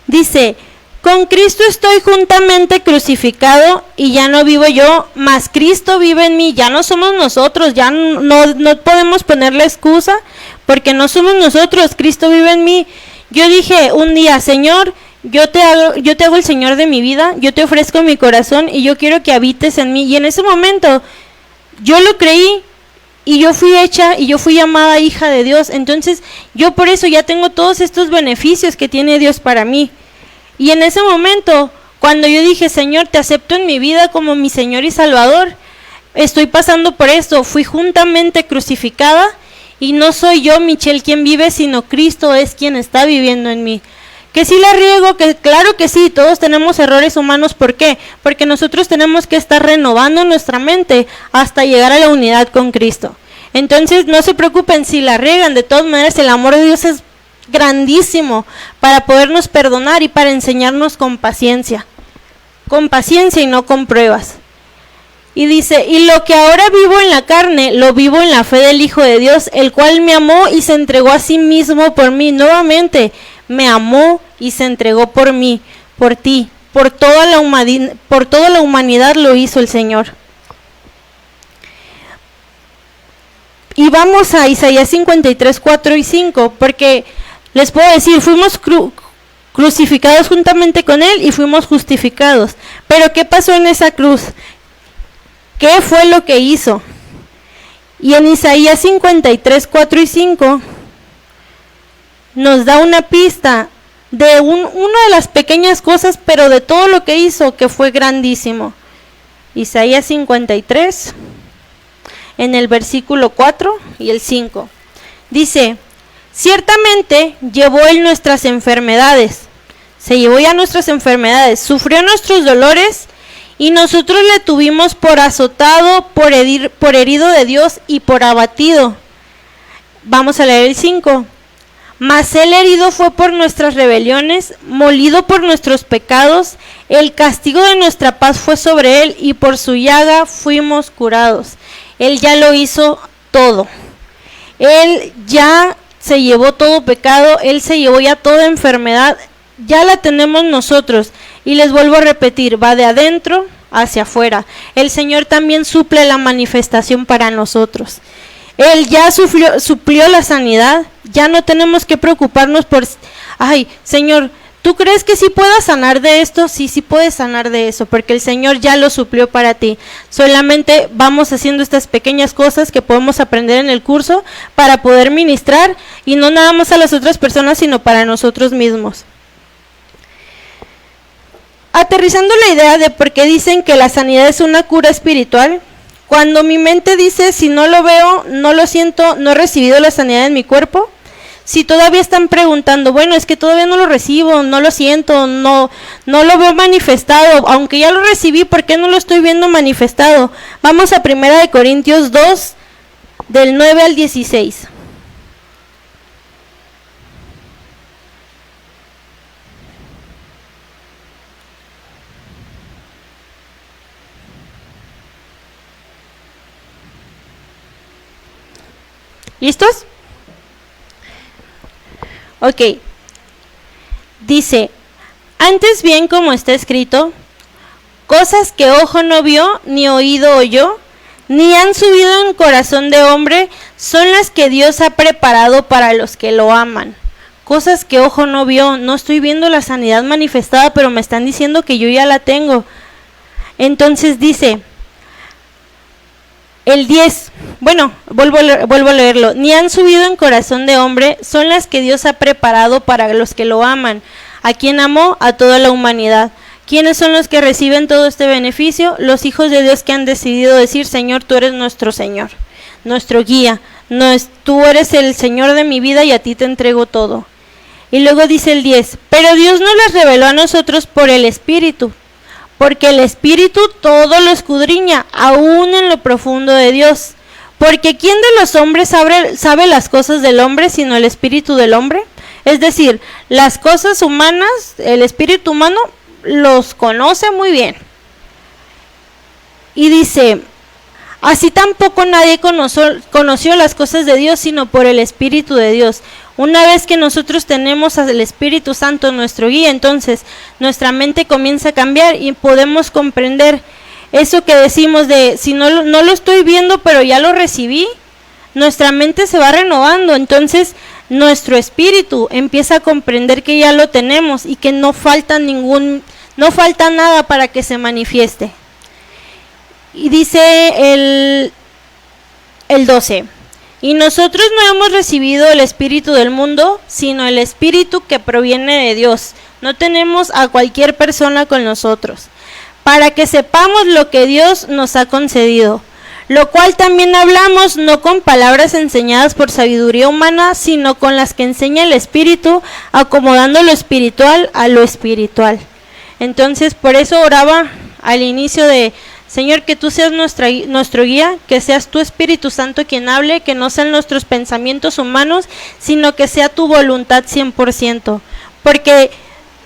Dice, con Cristo estoy juntamente crucificado y ya no vivo yo, mas Cristo vive en mí. Ya no somos nosotros, ya no podemos ponerle excusa porque no somos nosotros, Cristo vive en mí. Yo dije un día, Señor, yo te hago el Señor de mi vida, yo te ofrezco mi corazón y yo quiero que habites en mí. Y en ese momento yo lo creí y yo fui hecha y yo fui llamada hija de Dios. Entonces yo por eso ya tengo todos estos beneficios que tiene Dios para mí. Y en ese momento, cuando yo dije, Señor, te acepto en mi vida como mi Señor y Salvador, estoy pasando por esto, fui juntamente crucificada y no soy yo, Michelle, quien vive, sino Cristo es quien está viviendo en mí. Que sí la riego, que claro que sí, todos tenemos errores humanos, ¿por qué? Porque nosotros tenemos que estar renovando nuestra mente hasta llegar a la unidad con Cristo. Entonces, no se preocupen si la riegan, de todas maneras el amor de Dios es grandísimo para podernos perdonar y para enseñarnos con paciencia y no con pruebas. Y dice, y lo que ahora vivo en la carne, lo vivo en la fe del Hijo de Dios, el cual me amó y se entregó a sí mismo por mí. Nuevamente, me amó y se entregó por mí, por ti, por toda la humanidad lo hizo el Señor. Y vamos a Isaías 53, 4 y 5, porque les puedo decir, fuimos crucificados juntamente con Él y fuimos justificados. Pero ¿qué pasó en esa cruz? ¿Qué fue lo que hizo? Y en Isaías 53, 4 y 5 nos da una pista de una de las pequeñas cosas, pero de todo lo que hizo, que fue grandísimo. Isaías 53, en el versículo 4 y el 5, dice, ciertamente llevó Él nuestras enfermedades, se llevó ya nuestras enfermedades, sufrió nuestros dolores y nosotros le tuvimos por azotado, por herido de Dios y por abatido. Vamos a leer el 5. Mas Él herido fue por nuestras rebeliones, molido por nuestros pecados, el castigo de nuestra paz fue sobre Él y por su llaga fuimos curados. Él ya lo hizo todo. Él ya se llevó todo pecado, Él se llevó ya toda enfermedad, ya la tenemos nosotros. Y les vuelvo a repetir, va de adentro hacia afuera. El Señor también suple la manifestación para nosotros. Él ya suplió la sanidad, ya no tenemos que preocuparnos por, ay, Señor, ¿tú crees que sí puedas sanar de esto? Sí, sí puedes sanar de eso, porque el Señor ya lo suplió para ti. Solamente vamos haciendo estas pequeñas cosas que podemos aprender en el curso para poder ministrar, y no nada más a las otras personas, sino para nosotros mismos. Aterrizando la idea de por qué dicen que la sanidad es una cura espiritual, cuando mi mente dice, si no lo veo, no lo siento, no he recibido la sanidad en mi cuerpo. Si todavía están preguntando, bueno, es que todavía no lo recibo, no lo siento, no lo veo manifestado, aunque ya lo recibí, ¿por qué no lo estoy viendo manifestado? Vamos a 1 Corintios 2, del 9 al 16. ¿Listos? Ok. Dice, antes bien, como está escrito, cosas que ojo no vio, ni oído oyó, ni han subido en corazón de hombre, son las que Dios ha preparado para los que lo aman. Cosas que ojo no vio, no estoy viendo la sanidad manifestada, pero me están diciendo que yo ya la tengo. Entonces dice, el 10, bueno, vuelvo a leerlo. Ni han subido en corazón de hombre, son las que Dios ha preparado para los que lo aman. ¿A quien amó? A toda la humanidad. ¿Quiénes son los que reciben todo este beneficio? Los hijos de Dios que han decidido decir, Señor, tú eres nuestro Señor, nuestro guía. Tú eres el Señor de mi vida y a ti te entrego todo. Y luego dice el 10, pero Dios nos las reveló a nosotros por el Espíritu, porque el Espíritu todo lo escudriña, aún en lo profundo de Dios. Porque ¿quién de los hombres sabe las cosas del hombre sino el Espíritu del hombre? Es decir, las cosas humanas, el espíritu humano los conoce muy bien. Y dice, así tampoco nadie conoció las cosas de Dios sino por el Espíritu de Dios. Una vez que nosotros tenemos al Espíritu Santo nuestro guía, entonces nuestra mente comienza a cambiar y podemos comprender eso que decimos de, si no lo estoy viendo pero ya lo recibí, nuestra mente se va renovando, entonces nuestro espíritu empieza a comprender que ya lo tenemos y que no falta nada para que se manifieste. Y dice el 12, y nosotros no hemos recibido el espíritu del mundo, sino el espíritu que proviene de Dios. No tenemos a cualquier persona con nosotros, para que sepamos lo que Dios nos ha concedido, lo cual también hablamos no con palabras enseñadas por sabiduría humana, sino con las que enseña el Espíritu, acomodando lo espiritual a lo espiritual. Entonces, por eso oraba al inicio de, Señor, que tú seas nuestro guía, que seas tu Espíritu Santo quien hable, que no sean nuestros pensamientos humanos, sino que sea tu voluntad 100%. Porque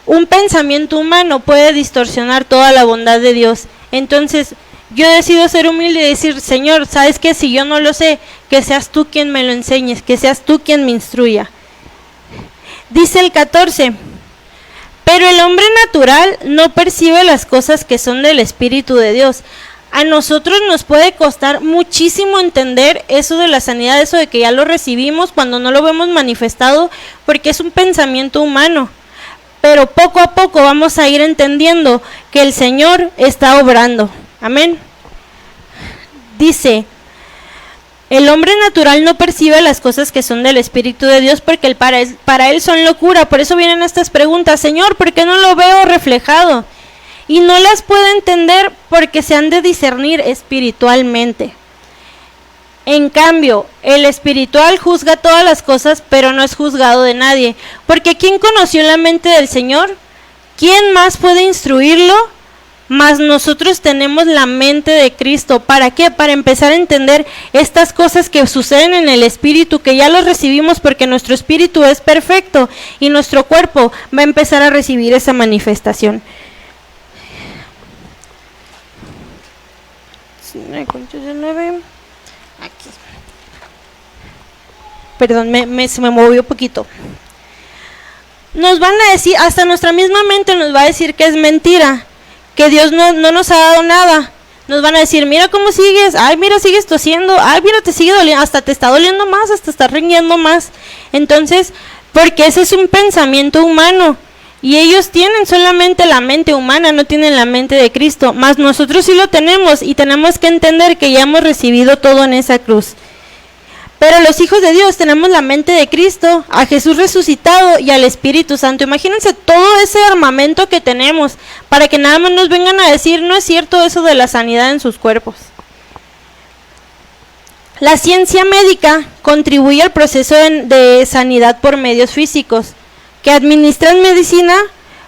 un pensamiento humano puede distorsionar toda la bondad de Dios. Entonces, yo decido ser humilde y decir, Señor, ¿sabes qué? Si yo no lo sé, que seas tú quien me lo enseñes, que seas tú quien me instruya. Dice el 14, pero el hombre natural no percibe las cosas que son del Espíritu de Dios. A nosotros nos puede costar muchísimo entender eso de la sanidad, eso de que ya lo recibimos cuando no lo vemos manifestado, porque es un pensamiento humano. Pero poco a poco vamos a ir entendiendo que el Señor está obrando. Amén. Dice, el hombre natural no percibe las cosas que son del Espíritu de Dios porque para él son locura. Por eso vienen estas preguntas, Señor, ¿por qué no lo veo reflejado? Y no las puede entender porque se han de discernir espiritualmente. En cambio, el espiritual juzga todas las cosas, pero no es juzgado de nadie. Porque ¿quién conoció la mente del Señor? ¿Quién más puede instruirlo? Mas nosotros tenemos la mente de Cristo. ¿Para qué? Para empezar a entender estas cosas que suceden en el espíritu, que ya los recibimos porque nuestro espíritu es perfecto y nuestro cuerpo va a empezar a recibir esa manifestación. Aquí. Perdón, se me movió un poquito. Nos van a decir, hasta nuestra misma mente nos va a decir que es mentira, que Dios no nos ha dado nada. Nos van a decir, mira cómo sigues, ay, mira, sigues tosiendo, ay, mira, te sigue doliendo, hasta te está doliendo más, hasta está riñendo más. Entonces, porque ese es un pensamiento humano, y ellos tienen solamente la mente humana, no tienen la mente de Cristo, mas nosotros sí lo tenemos, y tenemos que entender que ya hemos recibido todo en esa cruz. Pero los hijos de Dios tenemos la mente de Cristo, a Jesús resucitado y al Espíritu Santo. Imagínense todo ese armamento que tenemos para que nada más nos vengan a decir, no es cierto eso de la sanidad en sus cuerpos. La ciencia médica contribuye al proceso de sanidad por medios físicos, que administran medicina,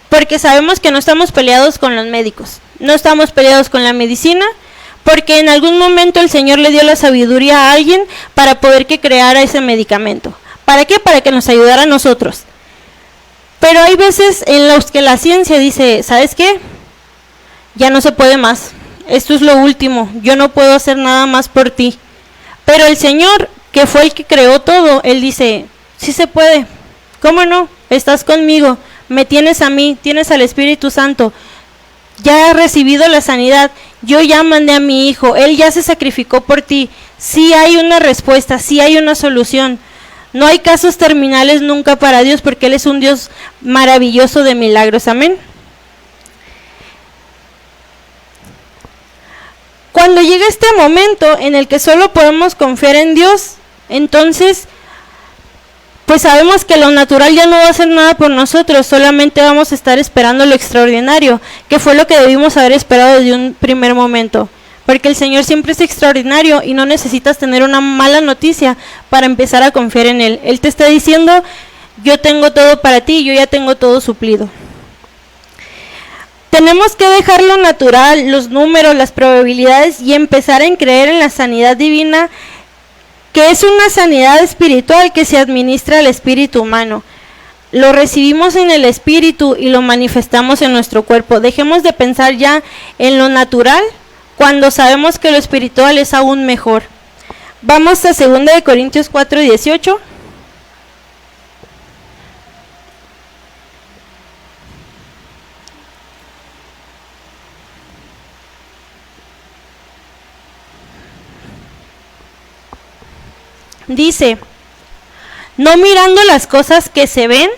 porque sabemos que no estamos peleados con los médicos, no estamos peleados con la medicina, porque en algún momento el Señor le dio la sabiduría a alguien para poder que creara ese medicamento. ¿Para qué? Para que nos ayudara a nosotros. Pero hay veces en los que la ciencia dice, ¿sabes qué? Ya no se puede más. Esto es lo último. Yo no puedo hacer nada más por ti. Pero el Señor, que fue el que creó todo, Él dice, sí se puede. ¿Cómo no? Estás conmigo. Me tienes a mí, tienes al Espíritu Santo. Ya has recibido la sanidad, yo ya mandé a mi hijo, él ya se sacrificó por ti. Sí hay una respuesta, sí hay una solución. No hay casos terminales nunca para Dios, porque Él es un Dios maravilloso de milagros. Amén. Cuando llega este momento en el que solo podemos confiar en Dios, entonces pues sabemos que lo natural ya no va a hacer nada por nosotros, solamente vamos a estar esperando lo extraordinario, que fue lo que debimos haber esperado desde un primer momento. Porque el Señor siempre es extraordinario y no necesitas tener una mala noticia para empezar a confiar en Él. Él te está diciendo, yo tengo todo para ti, yo ya tengo todo suplido. Tenemos que dejar lo natural, los números, las probabilidades y empezar a creer en la sanidad divina, que es una sanidad espiritual que se administra al espíritu humano. Lo recibimos en el espíritu y lo manifestamos en nuestro cuerpo. Dejemos de pensar ya en lo natural cuando sabemos que lo espiritual es aún mejor. Vamos a 2 Corintios 4:18. Dice, no mirando las cosas que se ven,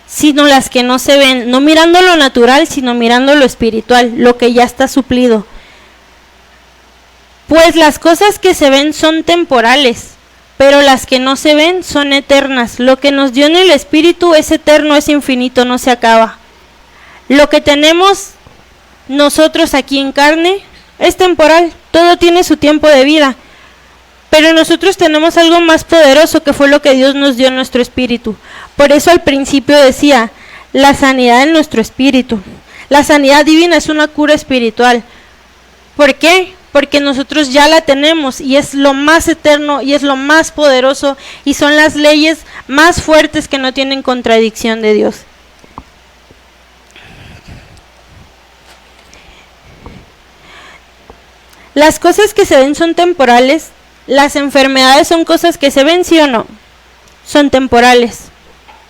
sino las que no se ven, no mirando lo natural, sino mirando lo espiritual, lo que ya está suplido. Pues las cosas que se ven son temporales, pero las que no se ven son eternas. Lo que nos dio en el espíritu es eterno, es infinito, no se acaba. Lo que tenemos nosotros aquí en carne es temporal, todo tiene su tiempo de vida. Pero nosotros tenemos algo más poderoso, que fue lo que Dios nos dio en nuestro espíritu. Por eso al principio decía, la sanidad en nuestro espíritu. La sanidad divina es una cura espiritual. ¿Por qué? Porque nosotros ya la tenemos y es lo más eterno y es lo más poderoso y son las leyes más fuertes que no tienen contradicción de Dios. Las cosas que se ven son temporales. Las enfermedades son cosas que se ven, ¿sí o no? Son temporales,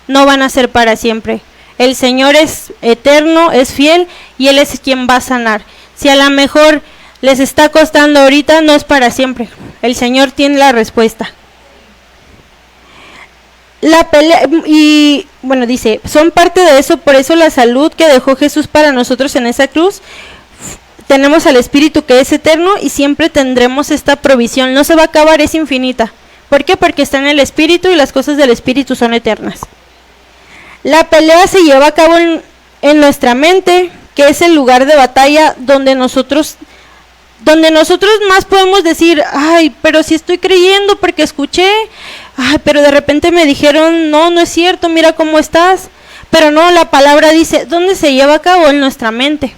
no van a ser para siempre. El Señor es eterno, es fiel y Él es quien va a sanar. Si a lo mejor les está costando ahorita, no es para siempre. El Señor tiene la respuesta. La pelea, y bueno, dice, son parte de eso, por eso la salud que dejó Jesús para nosotros en esa cruz. Tenemos al Espíritu que es eterno y siempre tendremos esta provisión. No se va a acabar, es infinita. ¿Por qué? Porque está en el Espíritu y las cosas del Espíritu son eternas. La pelea se lleva a cabo en nuestra mente, que es el lugar de batalla donde nosotros más podemos decir, ay, pero si estoy creyendo porque escuché, ay, pero de repente me dijeron, no es cierto, mira cómo estás. Pero no, la palabra dice, ¿dónde se lleva a cabo? En nuestra mente.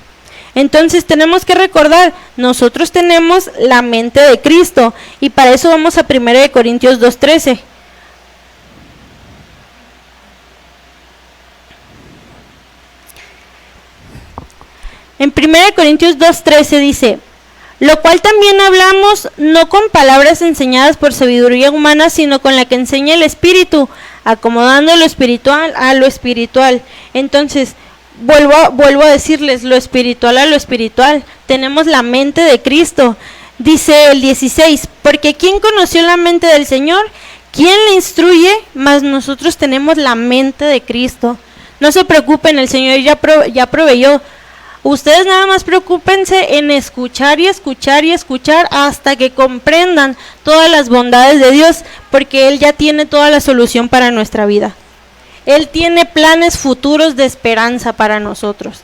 Entonces tenemos que recordar, nosotros tenemos la mente de Cristo y para eso vamos a 1 Corintios 2:13. En 1 Corintios 2:13 dice, lo cual también hablamos no con palabras enseñadas por sabiduría humana, sino con la que enseña el Espíritu, acomodando lo espiritual a lo espiritual. Entonces, Vuelvo a decirles, lo espiritual a lo espiritual. Tenemos la mente de Cristo. Dice el 16, porque ¿quién conoció la mente del Señor? ¿Quién le instruye? Mas nosotros tenemos la mente de Cristo. No se preocupen, el Señor ya proveyó. Ustedes nada más preocúpense en escuchar y escuchar y escuchar hasta que comprendan todas las bondades de Dios, porque Él ya tiene toda la solución para nuestra vida. Él tiene planes futuros de esperanza para nosotros.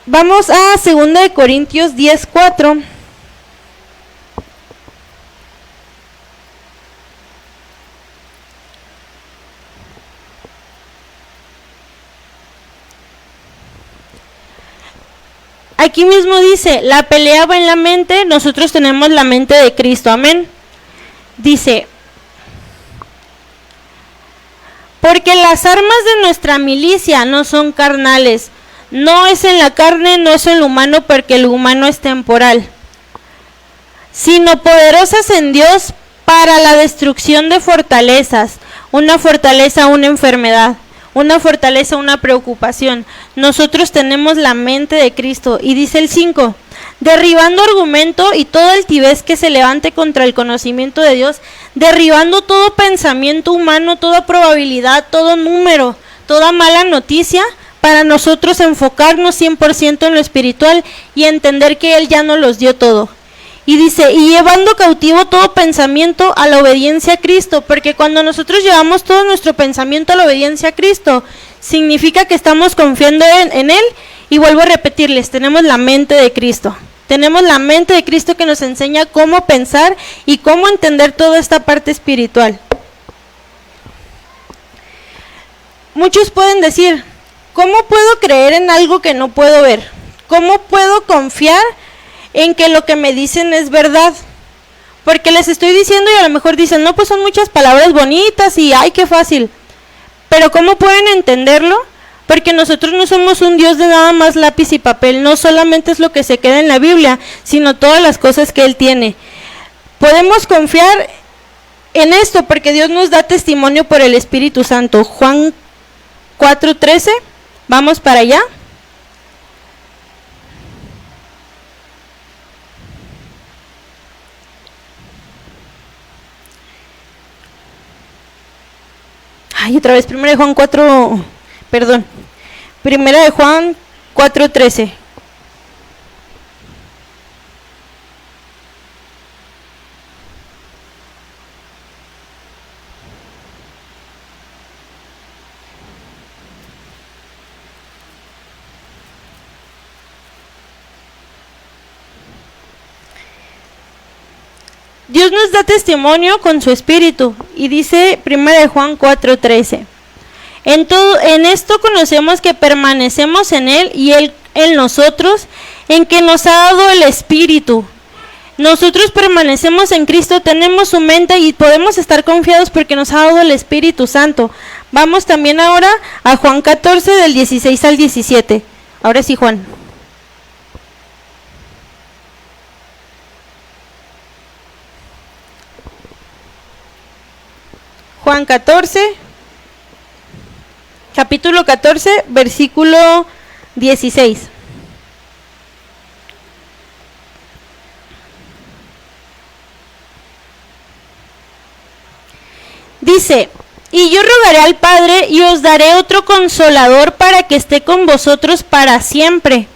Vamos a 2 Corintios 10:4. Aquí mismo dice, la pelea va en la mente, nosotros tenemos la mente de Cristo, amén. Dice, porque las armas de nuestra milicia no son carnales, no es en la carne, no es en lo humano, porque lo humano es temporal, sino poderosas en Dios para la destrucción de fortalezas. Una fortaleza, una enfermedad, una fortaleza, una preocupación. Nosotros tenemos la mente de Cristo. Y dice el 5, derribando argumento y todo altivez que se levante contra el conocimiento de Dios, derribando todo pensamiento humano, toda probabilidad, todo número, toda mala noticia, para nosotros enfocarnos 100% en lo espiritual y entender que Él ya nos los dio todo. Y dice, y llevando cautivo todo pensamiento a la obediencia a Cristo, porque cuando nosotros llevamos todo nuestro pensamiento a la obediencia a Cristo, significa que estamos confiando en Él. Y vuelvo a repetirles, tenemos la mente de Cristo. Tenemos la mente de Cristo que nos enseña cómo pensar y cómo entender toda esta parte espiritual. Muchos pueden decir, ¿cómo puedo creer en algo que no puedo ver? ¿Cómo puedo confiar en que lo que me dicen es verdad? Porque les estoy diciendo y a lo mejor dicen, no, pues son muchas palabras bonitas y ay, qué fácil. Pero ¿cómo pueden entenderlo? Porque nosotros no somos un Dios de nada más lápiz y papel, no solamente es lo que se queda en la Biblia, sino todas las cosas que Él tiene. Podemos confiar en esto porque Dios nos da testimonio por el Espíritu Santo. Juan 4:13, vamos para allá. Ay, otra vez, primera de Juan 4:13. Dios nos da testimonio con su Espíritu y dice 1 Juan 4:13. En esto conocemos que permanecemos en Él y Él en nosotros, en que nos ha dado el Espíritu. Nosotros permanecemos en Cristo, tenemos su mente y podemos estar confiados porque nos ha dado el Espíritu Santo. Vamos también ahora a Juan 14 del 16 al 17. Ahora sí, Juan. Juan 14, capítulo 14, versículo 16. Dice, y yo rogaré al Padre y os daré otro consolador para que esté con vosotros para siempre.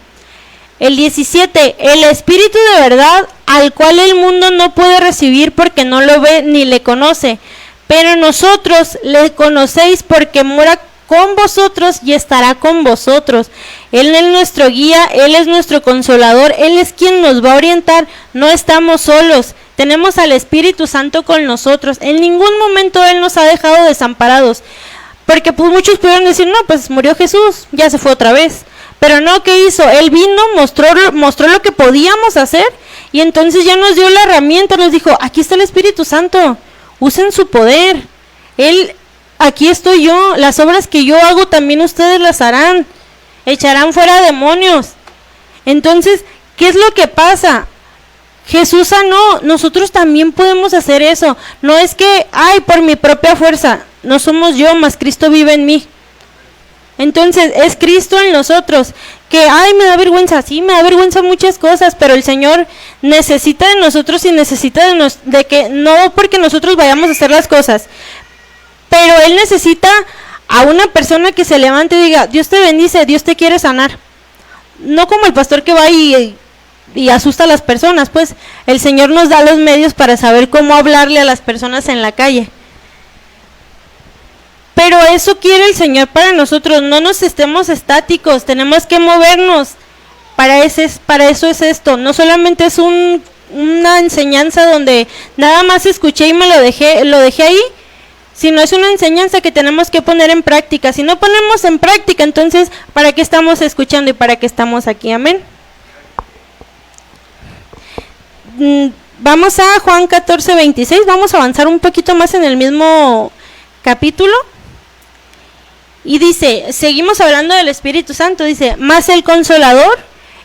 El 17, el Espíritu de verdad, al cual el mundo no puede recibir porque no lo ve ni le conoce. Pero nosotros le conocéis porque mora con vosotros y estará con vosotros. Él es nuestro guía, Él es nuestro consolador, Él es quien nos va a orientar. No estamos solos, tenemos al Espíritu Santo con nosotros. En ningún momento Él nos ha dejado desamparados. Porque pues, muchos pudieron decir, no, pues murió Jesús, ya se fue otra vez. Pero no, ¿qué hizo? Él vino, mostró lo que podíamos hacer y entonces ya nos dio la herramienta, nos dijo, aquí está el Espíritu Santo. Usen su poder. Él, aquí estoy yo. Las obras que yo hago también ustedes las harán. Echarán fuera demonios. Entonces, ¿qué es lo que pasa? Jesús sanó. Nosotros también podemos hacer eso. No es que, ay, por mi propia fuerza. No somos yo, mas Cristo vive en mí. Entonces, es Cristo en nosotros. Que, ay, me da vergüenza. Sí, me da vergüenza muchas cosas, pero el Señor necesita de nosotros y necesita de que, no porque nosotros vayamos a hacer las cosas, pero Él necesita a una persona que se levante y diga, Dios te bendice, Dios te quiere sanar. No como el pastor que va y asusta a las personas, pues el Señor nos da los medios para saber cómo hablarle a las personas en la calle. Pero eso quiere el Señor para nosotros, no nos estemos estáticos, tenemos que movernos. Para eso es esto, no solamente es una enseñanza donde nada más escuché y me lo dejé ahí, sino es una enseñanza que tenemos que poner en práctica. Si no ponemos en práctica, entonces, ¿para qué estamos escuchando y para qué estamos aquí? Amén. Vamos a Juan 14, 26, vamos a avanzar un poquito más en el mismo capítulo. Y dice, seguimos hablando del Espíritu Santo, dice, más el Consolador,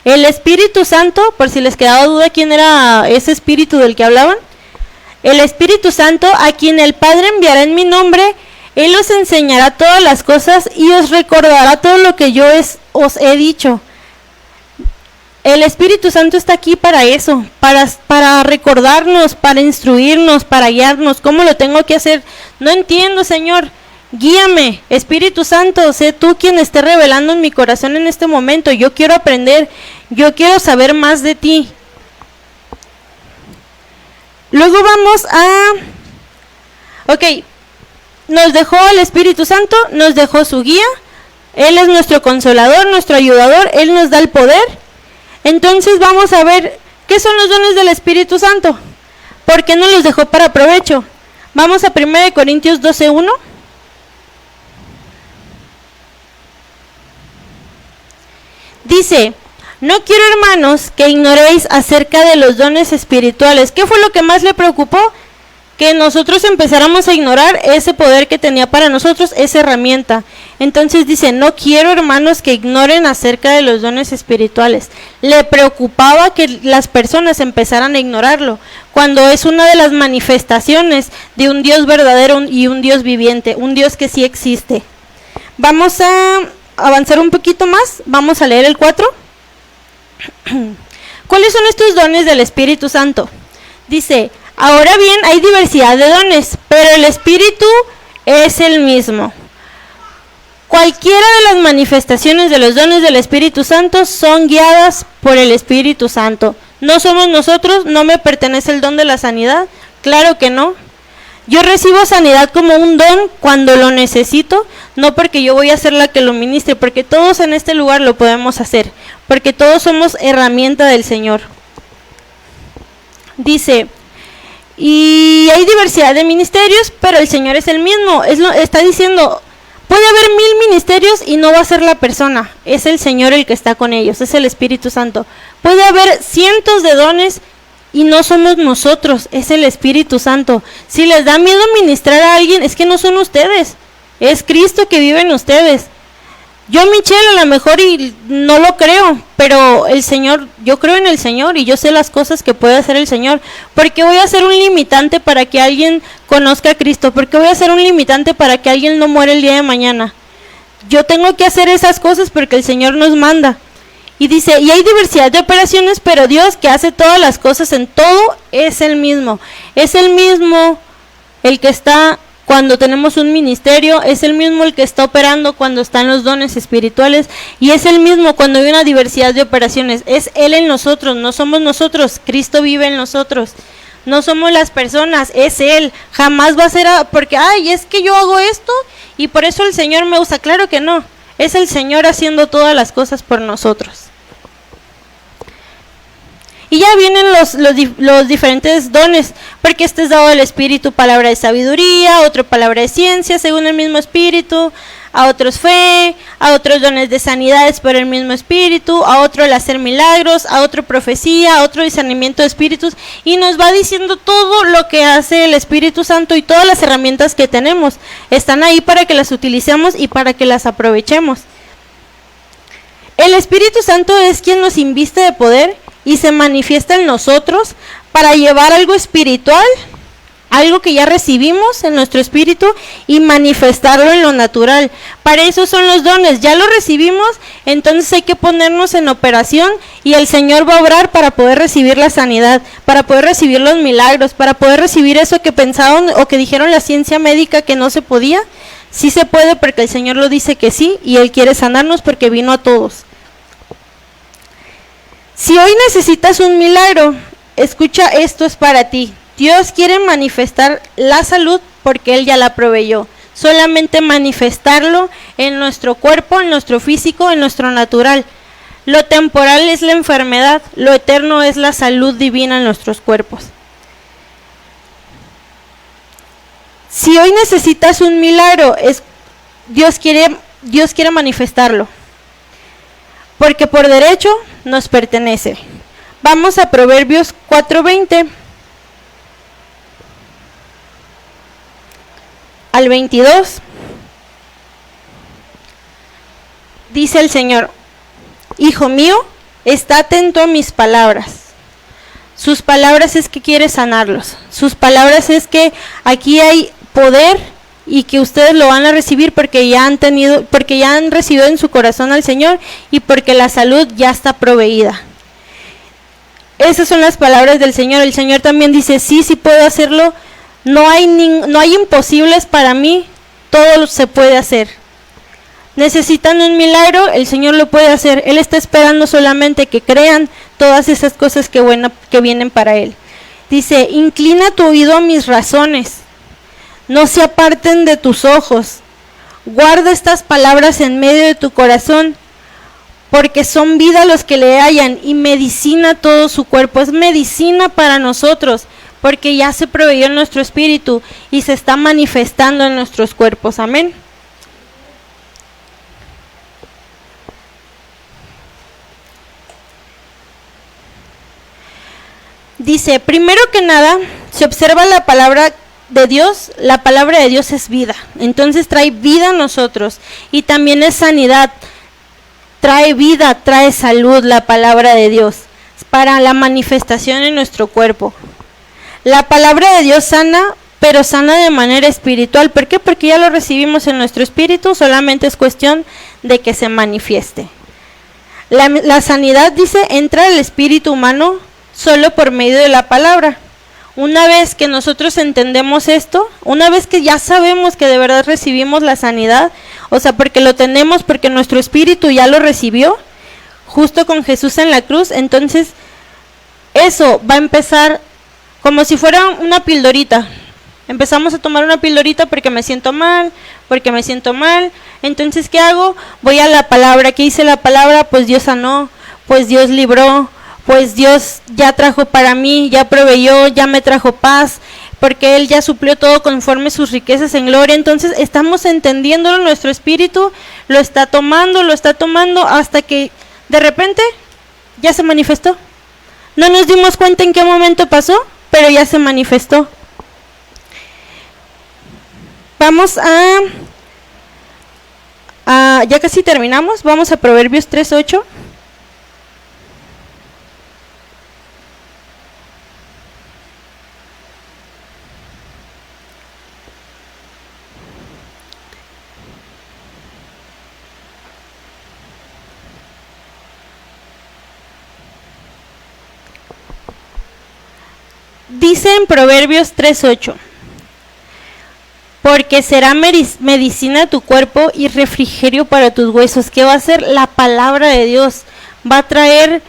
el Espíritu Santo, por si les quedaba duda quién era ese Espíritu del que hablaban, el Espíritu Santo, a quien el Padre enviará en mi nombre, Él os enseñará todas las cosas y os recordará todo lo que yo os he dicho. El Espíritu Santo está aquí para eso, para recordarnos, para instruirnos, para guiarnos, cómo lo tengo que hacer. No entiendo, Señor. Guíame, Espíritu Santo, sé tú quien esté revelando en mi corazón en este momento. Yo quiero aprender, yo quiero saber más de ti. Luego vamos a... Ok, nos dejó el Espíritu Santo, nos dejó su guía. Él es nuestro consolador, nuestro ayudador, Él nos da el poder. Entonces vamos a ver qué son los dones del Espíritu Santo. ¿Por qué no los dejó para provecho? Vamos a 1 Corintios 12:1. Dice, no quiero, hermanos, que ignoréis acerca de los dones espirituales. ¿Qué fue lo que más le preocupó? Que nosotros empezáramos a ignorar ese poder que tenía para nosotros, esa herramienta. Entonces dice, no quiero, hermanos, que ignoren acerca de los dones espirituales. Le preocupaba que las personas empezaran a ignorarlo, cuando es una de las manifestaciones de un Dios verdadero y un Dios viviente, un Dios que sí existe. Vamos a avanzar un poquito más, vamos a leer el 4. ¿Cuáles son estos dones del Espíritu Santo? Dice, ahora bien, hay diversidad de dones, pero el Espíritu es el mismo. Cualquiera de las manifestaciones de los dones del Espíritu Santo son guiadas por el Espíritu Santo. No somos nosotros, no me pertenece el don de la sanidad, claro que no. Yo recibo sanidad como un don cuando lo necesito, no porque yo voy a ser la que lo ministre, porque todos en este lugar lo podemos hacer, porque todos somos herramienta del Señor. Dice, y hay diversidad de ministerios, pero el Señor es el mismo. Está diciendo, puede haber 1000 ministerios y no va a ser la persona, es el Señor el que está con ellos, es el Espíritu Santo. Puede haber cientos de dones y no somos nosotros, es el Espíritu Santo. Si les da miedo ministrar a alguien, es que no son ustedes, es Cristo que vive en ustedes. Yo, Michelle, a lo mejor y no lo creo, pero el Señor, yo creo en el Señor y yo sé las cosas que puede hacer el Señor. ¿Por qué voy a ser un limitante para que alguien conozca a Cristo? ¿Por qué voy a ser un limitante para que alguien no muera el día de mañana? Yo tengo que hacer esas cosas porque el Señor nos manda. Y dice, y hay diversidad de operaciones, pero Dios que hace todas las cosas en todo es el mismo. Es el mismo el que está cuando tenemos un ministerio, es el mismo el que está operando cuando están los dones espirituales, y es el mismo cuando hay una diversidad de operaciones. Es Él en nosotros, no somos nosotros, Cristo vive en nosotros. No somos las personas, es Él. Jamás va a ser porque, ay, es que yo hago esto y por eso el Señor me usa. Claro que no, es el Señor haciendo todas las cosas por nosotros. Y ya vienen los diferentes dones, porque este es dado del Espíritu, palabra de sabiduría, otro palabra de ciencia, según el mismo Espíritu, a otros fe, a otros dones de sanidades por el mismo Espíritu, a otro el hacer milagros, a otro profecía, a otro discernimiento de espíritus, y nos va diciendo todo lo que hace el Espíritu Santo y todas las herramientas que tenemos. Están ahí para que las utilicemos y para que las aprovechemos. El Espíritu Santo es quien nos inviste de poder y se manifiesta en nosotros para llevar algo espiritual, algo que ya recibimos en nuestro espíritu, y manifestarlo en lo natural. Para eso son los dones, ya lo recibimos, entonces hay que ponernos en operación y el Señor va a obrar para poder recibir la sanidad, para poder recibir los milagros, para poder recibir eso que pensaron o que dijeron la ciencia médica que no se podía. Sí se puede porque el Señor lo dice que sí, y Él quiere sanarnos porque vino a todos. Si hoy necesitas un milagro, escucha, esto es para ti. Dios quiere manifestar la salud porque Él ya la proveyó. Solamente manifestarlo en nuestro cuerpo, en nuestro físico, en nuestro natural. Lo temporal es la enfermedad, lo eterno es la salud divina en nuestros cuerpos. Si hoy necesitas un milagro, Dios quiere manifestarlo, porque por derecho nos pertenece. Vamos a Proverbios 4:20 al 22. Dice el Señor: Hijo mío, está atento a mis palabras. Sus palabras es que quiere sanarlos. Sus palabras es que aquí hay poder y que ustedes lo van a recibir porque ya han recibido en su corazón al Señor y porque la salud ya está proveída. Esas son las palabras del Señor. El Señor también dice, sí puedo hacerlo. No hay imposibles para mí. todo se puede hacer. Necesitan un milagro, el Señor lo puede hacer. Él está esperando solamente que crean todas esas cosas que vienen para Él. Dice, inclina tu oído a mis razones, no se aparten de tus ojos. Guarda estas palabras en medio de tu corazón, porque son vida los que le hallan y medicina todo su cuerpo. Es medicina para nosotros, porque ya se proveyó en nuestro espíritu y se está manifestando en nuestros cuerpos. Amén. Dice, primero que nada, se observa la palabra de Dios es vida. Entonces trae vida a nosotros y también es sanidad. Trae vida, trae salud la palabra de Dios para la manifestación en nuestro cuerpo. La palabra de Dios sana, pero sana de manera espiritual. ¿Por qué? Porque ya lo recibimos en nuestro espíritu, solamente es cuestión de que se manifieste. La sanidad, dice, entra al espíritu humano solo por medio de la palabra. Una vez que nosotros entendemos esto, una vez que ya sabemos que de verdad recibimos la sanidad, o sea, porque lo tenemos, porque nuestro espíritu ya lo recibió, justo con Jesús en la cruz, entonces eso va a empezar como si fuera una pildorita. Empezamos a tomar una pildorita porque me siento mal, entonces ¿qué hago? Voy a la palabra. ¿Qué dice la palabra? Pues Dios sanó, pues Dios libró, pues Dios ya trajo para mí, ya proveyó, ya me trajo paz, porque Él ya suplió todo conforme sus riquezas en gloria. Entonces estamos entendiéndolo, nuestro espíritu lo está tomando hasta que de repente ya se manifestó. No nos dimos cuenta en qué momento pasó, pero ya se manifestó. Vamos ya casi terminamos, vamos a Proverbios 3:8. Dice en Proverbios 3:8, porque será medicina a tu cuerpo y refrigerio para tus huesos. ¿Qué va a hacer? La palabra de Dios va a traer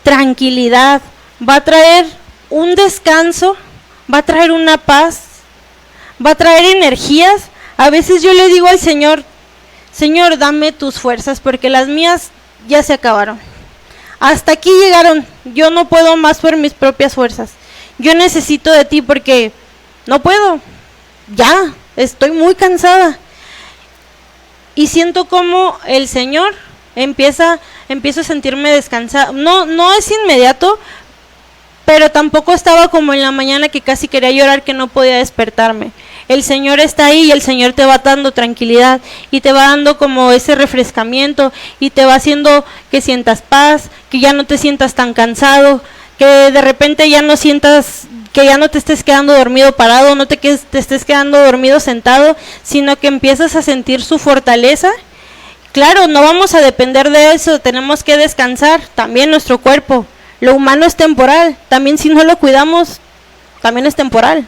tranquilidad, va a traer un descanso, va a traer una paz, va a traer energías. A veces yo le digo al Señor, Señor, dame tus fuerzas, porque las mías ya se acabaron. Hasta aquí llegaron, yo no puedo más por mis propias fuerzas. Yo necesito de ti porque no puedo, ya, estoy muy cansada. Y siento como el Señor empiezo a sentirme descansada. No es inmediato, pero tampoco estaba como en la mañana que casi quería llorar, que no podía despertarme. El Señor está ahí y el Señor te va dando tranquilidad y te va dando como ese refrescamiento y te va haciendo que sientas paz, que ya no te sientas tan cansado, que de repente ya no sientas, que ya no te estés quedando dormido parado, no te estés quedando dormido sentado, sino que empiezas a sentir su fortaleza. Claro, no vamos a depender de eso, tenemos que descansar también nuestro cuerpo. Lo humano es temporal, también si no lo cuidamos, también es temporal.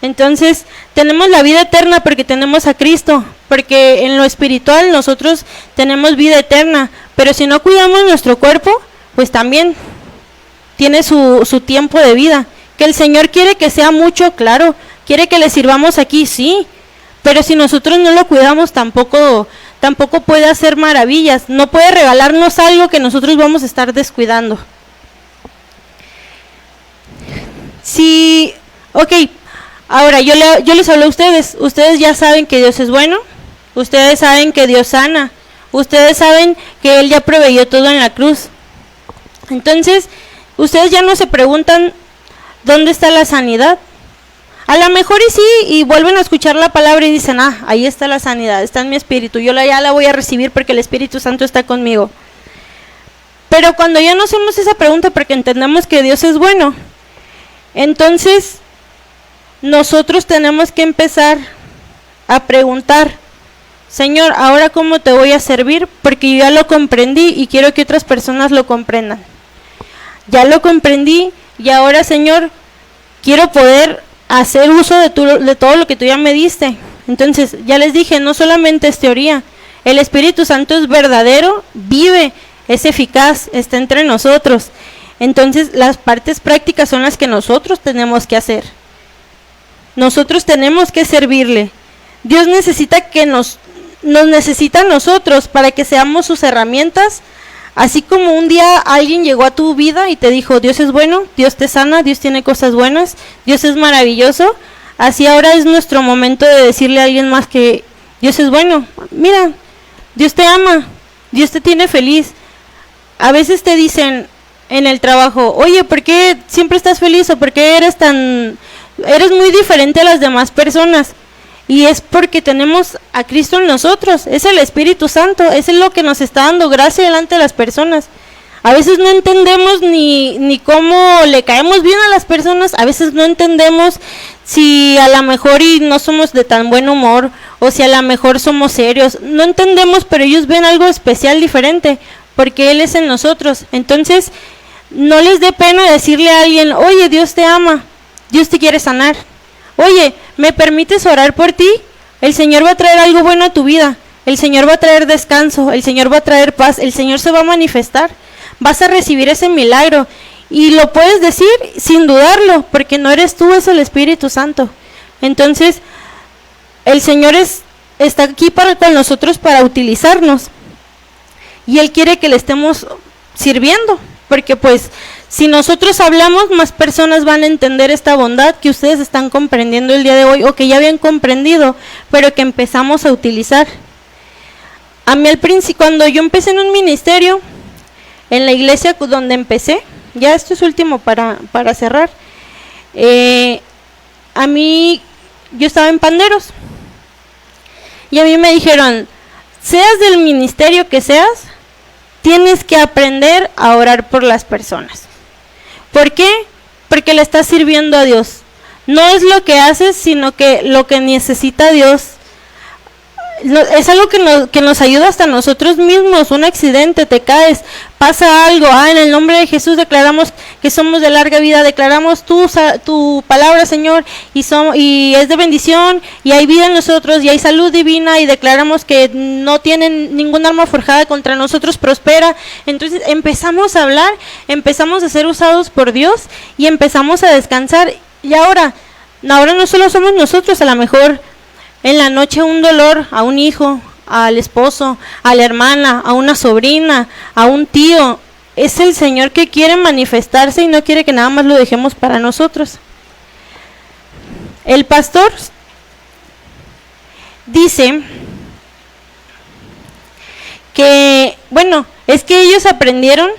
Entonces, tenemos la vida eterna porque tenemos a Cristo, porque en lo espiritual nosotros tenemos vida eterna, pero si no cuidamos nuestro cuerpo, pues también tiene su tiempo de vida. Que el Señor quiere que sea mucho, claro, quiere que le sirvamos aquí, sí, pero si nosotros no lo cuidamos tampoco puede hacer maravillas, no puede regalarnos algo que nosotros vamos a estar descuidando. Sí, ok, ahora yo les hablo a ustedes ya saben que Dios es bueno, ustedes saben que Dios sana, ustedes saben que Él ya proveyó todo en la cruz. Entonces, ustedes ya no se preguntan ¿dónde está la sanidad? A lo mejor y sí, y vuelven a escuchar la palabra y dicen, ahí está la sanidad, está en mi espíritu, yo ya la voy a recibir porque el Espíritu Santo está conmigo. Pero cuando ya no hacemos esa pregunta porque entendemos que Dios es bueno, entonces nosotros tenemos que empezar a preguntar, Señor, ¿ahora cómo te voy a servir? Porque yo ya lo comprendí y quiero que otras personas lo comprendan. Ya lo comprendí y ahora, Señor, quiero poder hacer uso de todo lo que tú ya me diste. Entonces, ya les dije, no solamente es teoría, el Espíritu Santo es verdadero, vive, es eficaz, está entre nosotros. Entonces, las partes prácticas son las que nosotros tenemos que hacer. Nosotros tenemos que servirle. Dios necesita que nos necesita a nosotros para que seamos sus herramientas. Así como un día alguien llegó a tu vida y te dijo, Dios es bueno, Dios te sana, Dios tiene cosas buenas, Dios es maravilloso. Así ahora es nuestro momento de decirle a alguien más que Dios es bueno. Mira, Dios te ama, Dios te tiene feliz. A veces te dicen en el trabajo, oye, ¿por qué siempre estás feliz? ¿O por qué eres muy diferente a las demás personas? Y es porque tenemos a Cristo en nosotros, es el Espíritu Santo, es lo que nos está dando gracia delante de las personas. A veces no entendemos ni cómo le caemos bien a las personas, a veces no entendemos si a lo mejor y no somos de tan buen humor, o si a lo mejor somos serios, no entendemos, pero ellos ven algo especial, diferente, porque Él es en nosotros. Entonces, no les dé pena decirle a alguien, oye, Dios te ama, Dios te quiere sanar. Oye, ¿me permites orar por ti? El Señor va a traer algo bueno a tu vida. El Señor va a traer descanso. El Señor va a traer paz. El Señor se va a manifestar. Vas a recibir ese milagro. Y lo puedes decir sin dudarlo, porque no eres tú, es el Espíritu Santo. Entonces, el Señor está aquí con nosotros para utilizarnos. Y Él quiere que le estemos sirviendo. Porque pues, si nosotros hablamos, más personas van a entender esta bondad que ustedes están comprendiendo el día de hoy, o que ya habían comprendido, pero que empezamos a utilizar. A mí al principio, cuando yo empecé en un ministerio, en la iglesia donde empecé, ya esto es último para cerrar, a mí, yo estaba en Panderos, y a mí me dijeron, seas del ministerio que seas, tienes que aprender a orar por las personas. ¿Por qué? Porque le estás sirviendo a Dios. No es lo que haces, sino que lo que necesita Dios. Es algo que nos ayuda hasta nosotros mismos. Un accidente, te caes, pasa algo. En el nombre de Jesús declaramos que somos de larga vida. Declaramos tu palabra, Señor, y es de bendición, y hay vida en nosotros, y hay salud divina, y declaramos que no tienen ningún arma forjada contra nosotros, prospera. Entonces empezamos a hablar, empezamos a ser usados por Dios, y empezamos a descansar. Y ahora no solo somos nosotros, a lo mejor en la noche un dolor a un hijo, al esposo, a la hermana, a una sobrina, a un tío. Es el Señor que quiere manifestarse y no quiere que nada más lo dejemos para nosotros. El pastor dice que, bueno, es que ellos aprendieron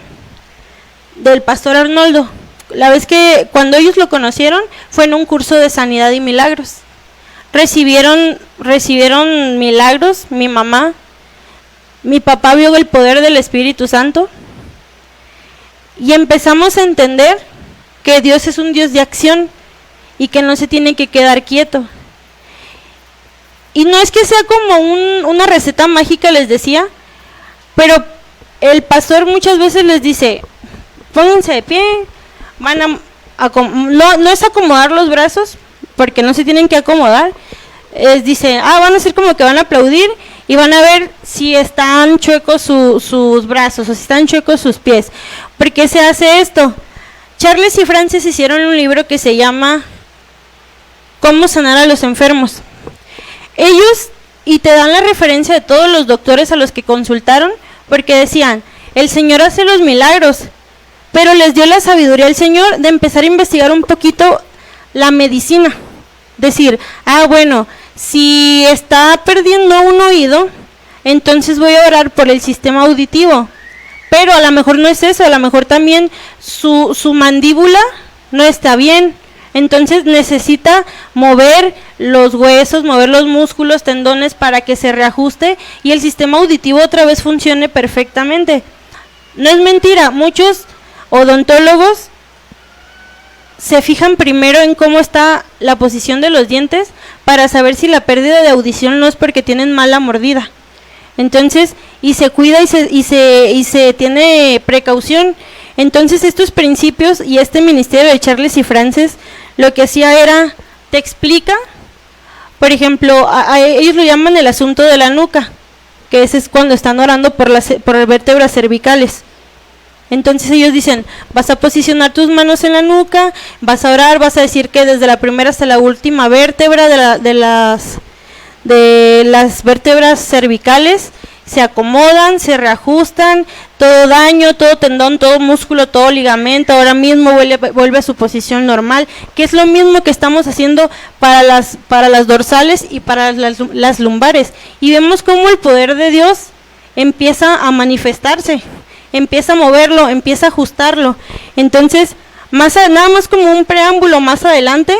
del pastor Arnoldo. La vez que cuando ellos lo conocieron fue en un curso de sanidad y milagros. Recibieron milagros, mi mamá, mi papá vio el poder del Espíritu Santo, y empezamos a entender que Dios es un Dios de acción y que no se tiene que quedar quieto. Y no es que sea como una receta mágica, les decía, pero el pastor muchas veces les dice, pónganse de pie, no es acomodar los brazos, porque no se tienen que acomodar. Dice, van a hacer como que van a aplaudir y van a ver si están chuecos sus brazos o si están chuecos sus pies. ¿Por qué se hace esto? Charles y Francis hicieron un libro que se llama ¿Cómo sanar a los enfermos? Ellos, y te dan la referencia de todos los doctores a los que consultaron, porque decían, el Señor hace los milagros, pero les dio la sabiduría al Señor de empezar a investigar un poquito la medicina. Decir, bueno, si está perdiendo un oído, entonces voy a orar por el sistema auditivo. Pero a lo mejor no es eso, a lo mejor también su mandíbula no está bien. Entonces necesita mover los huesos, mover los músculos, tendones para que se reajuste y el sistema auditivo otra vez funcione perfectamente. No es mentira, muchos odontólogos se fijan primero en cómo está la posición de los dientes para saber si la pérdida de audición no es porque tienen mala mordida. Entonces, y se cuida y se tiene precaución. Entonces, estos principios y este ministerio de Charles y Francis lo que hacía era, te explica Por ejemplo, a ellos lo llaman el asunto de la nuca, que ese es cuando están orando por las vértebras cervicales. Entonces ellos dicen, vas a posicionar tus manos en la nuca, vas a orar, vas a decir que desde la primera hasta la última vértebra de las vértebras cervicales se acomodan, se reajustan, todo daño, todo tendón, todo músculo, todo ligamento, ahora mismo vuelve a su posición normal, que es lo mismo que estamos haciendo para las dorsales y para las lumbares. Y vemos cómo el poder de Dios empieza a manifestarse, empieza a moverlo, empieza a ajustarlo. Entonces, nada más como un preámbulo más adelante,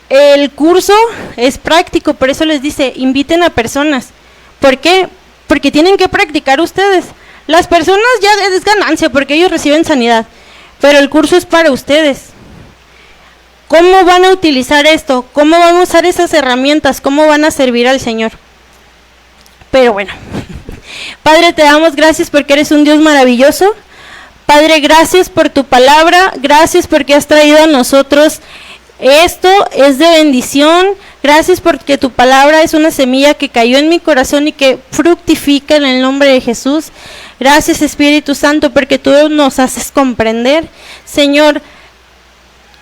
el curso es práctico, por eso les dice, inviten a personas. ¿Por qué? Porque tienen que practicar ustedes. Las personas ya es ganancia porque ellos reciben sanidad, pero el curso es para ustedes. ¿Cómo van a utilizar esto? ¿Cómo van a usar esas herramientas? ¿Cómo van a servir al Señor? Pero bueno, Padre, te damos gracias porque eres un Dios maravilloso. Padre, gracias por tu palabra, gracias porque has traído a nosotros esto, es de bendición. Gracias porque tu palabra es una semilla que cayó en mi corazón y que fructifica en el nombre de Jesús. Gracias, Espíritu Santo, porque tú nos haces comprender. Señor,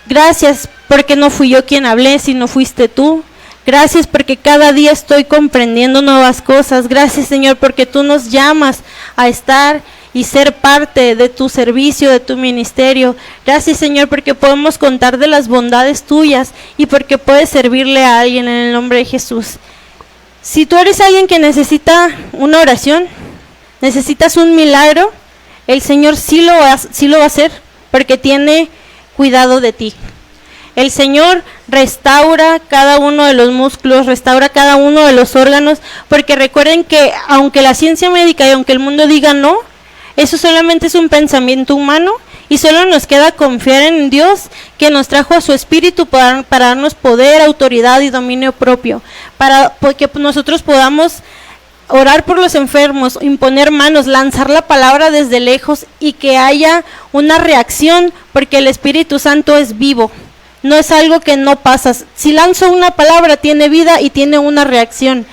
gracias porque no fui yo quien hablé, sino fuiste tú. Gracias porque cada día estoy comprendiendo nuevas cosas. Gracias, Señor, porque tú nos llamas a estar y ser parte de tu servicio, de tu ministerio. Gracias, Señor, porque podemos contar de las bondades tuyas y porque puedes servirle a alguien en el nombre de Jesús. Si tú eres alguien que necesita una oración, necesitas un milagro, el Señor sí lo va a hacer porque tiene cuidado de ti. El Señor restaura cada uno de los músculos, restaura cada uno de los órganos, porque recuerden que aunque la ciencia médica y aunque el mundo diga no, eso solamente es un pensamiento humano y solo nos queda confiar en Dios que nos trajo a su Espíritu para darnos poder, autoridad y dominio propio, para que nosotros podamos orar por los enfermos, imponer manos, lanzar la palabra desde lejos y que haya una reacción, porque el Espíritu Santo es vivo, no es algo que no pasa. Si lanzo una palabra tiene vida y tiene una reacción.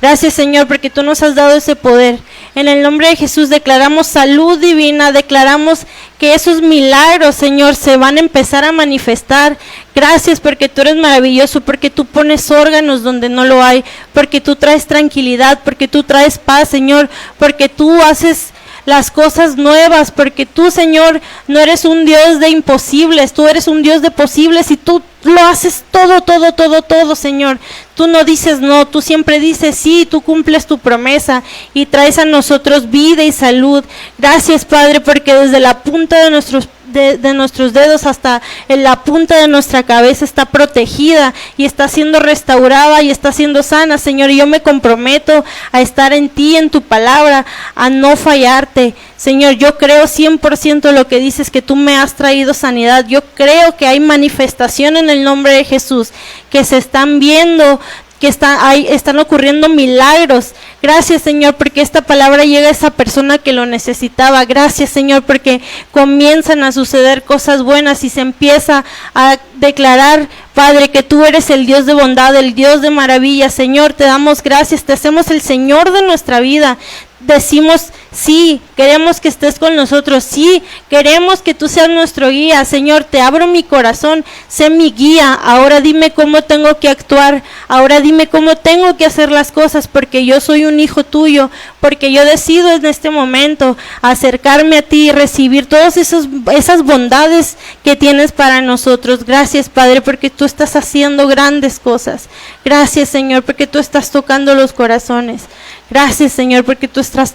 Gracias, Señor, porque tú nos has dado ese poder. En el nombre de Jesús declaramos salud divina, declaramos que esos milagros, Señor, se van a empezar a manifestar. Gracias porque tú eres maravilloso, porque tú pones órganos donde no lo hay, porque tú traes tranquilidad, porque tú traes paz, Señor, porque tú haces las cosas nuevas, porque tú, Señor, no eres un Dios de imposibles, tú eres un Dios de posibles y tú lo haces todo, Señor. Tú no dices no, tú siempre dices sí, tú cumples tu promesa y traes a nosotros vida y salud. Gracias, Padre, porque desde la punta de nuestros dedos hasta en la punta de nuestra cabeza está protegida y está siendo restaurada y está siendo sana, Señor. Y yo me comprometo a estar en ti, en tu palabra, a no fallarte. Señor, yo creo 100% lo que dices, que tú me has traído sanidad. Yo creo que hay manifestación en el nombre de Jesús, que se están viendo, que están ocurriendo milagros. Gracias, Señor, porque esta palabra llega a esa persona que lo necesitaba. Gracias, Señor, porque comienzan a suceder cosas buenas y se empieza a declarar, Padre, que tú eres el Dios de bondad, el Dios de maravilla. Señor, te damos gracias, te hacemos el Señor de nuestra vida. Decimos, sí, queremos que estés con nosotros, sí, queremos que tú seas nuestro guía. Señor, te abro mi corazón, sé mi guía. Ahora dime cómo tengo que actuar, ahora dime cómo tengo que hacer las cosas, porque yo soy un hijo tuyo, porque yo decido en este momento acercarme a ti y recibir todas esas bondades que tienes para nosotros. Gracias, Padre, porque tú estás haciendo grandes cosas. Gracias, Señor, porque tú estás tocando los corazones. Gracias, Señor, porque tú estás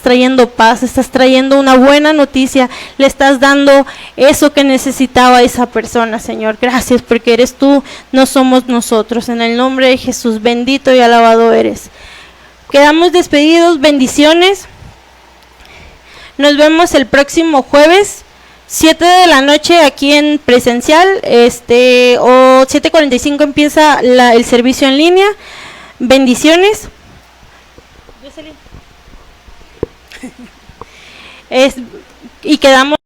trayendo paz, estás trayendo una buena noticia, le estás dando eso que necesitaba esa persona, Señor. Gracias, porque eres tú, no somos nosotros. En el nombre de Jesús, bendito y alabado eres. Quedamos despedidos, bendiciones. Nos vemos el próximo jueves, 7 de la noche aquí en presencial, o 7:45 empieza el servicio en línea. Bendiciones. Y quedamos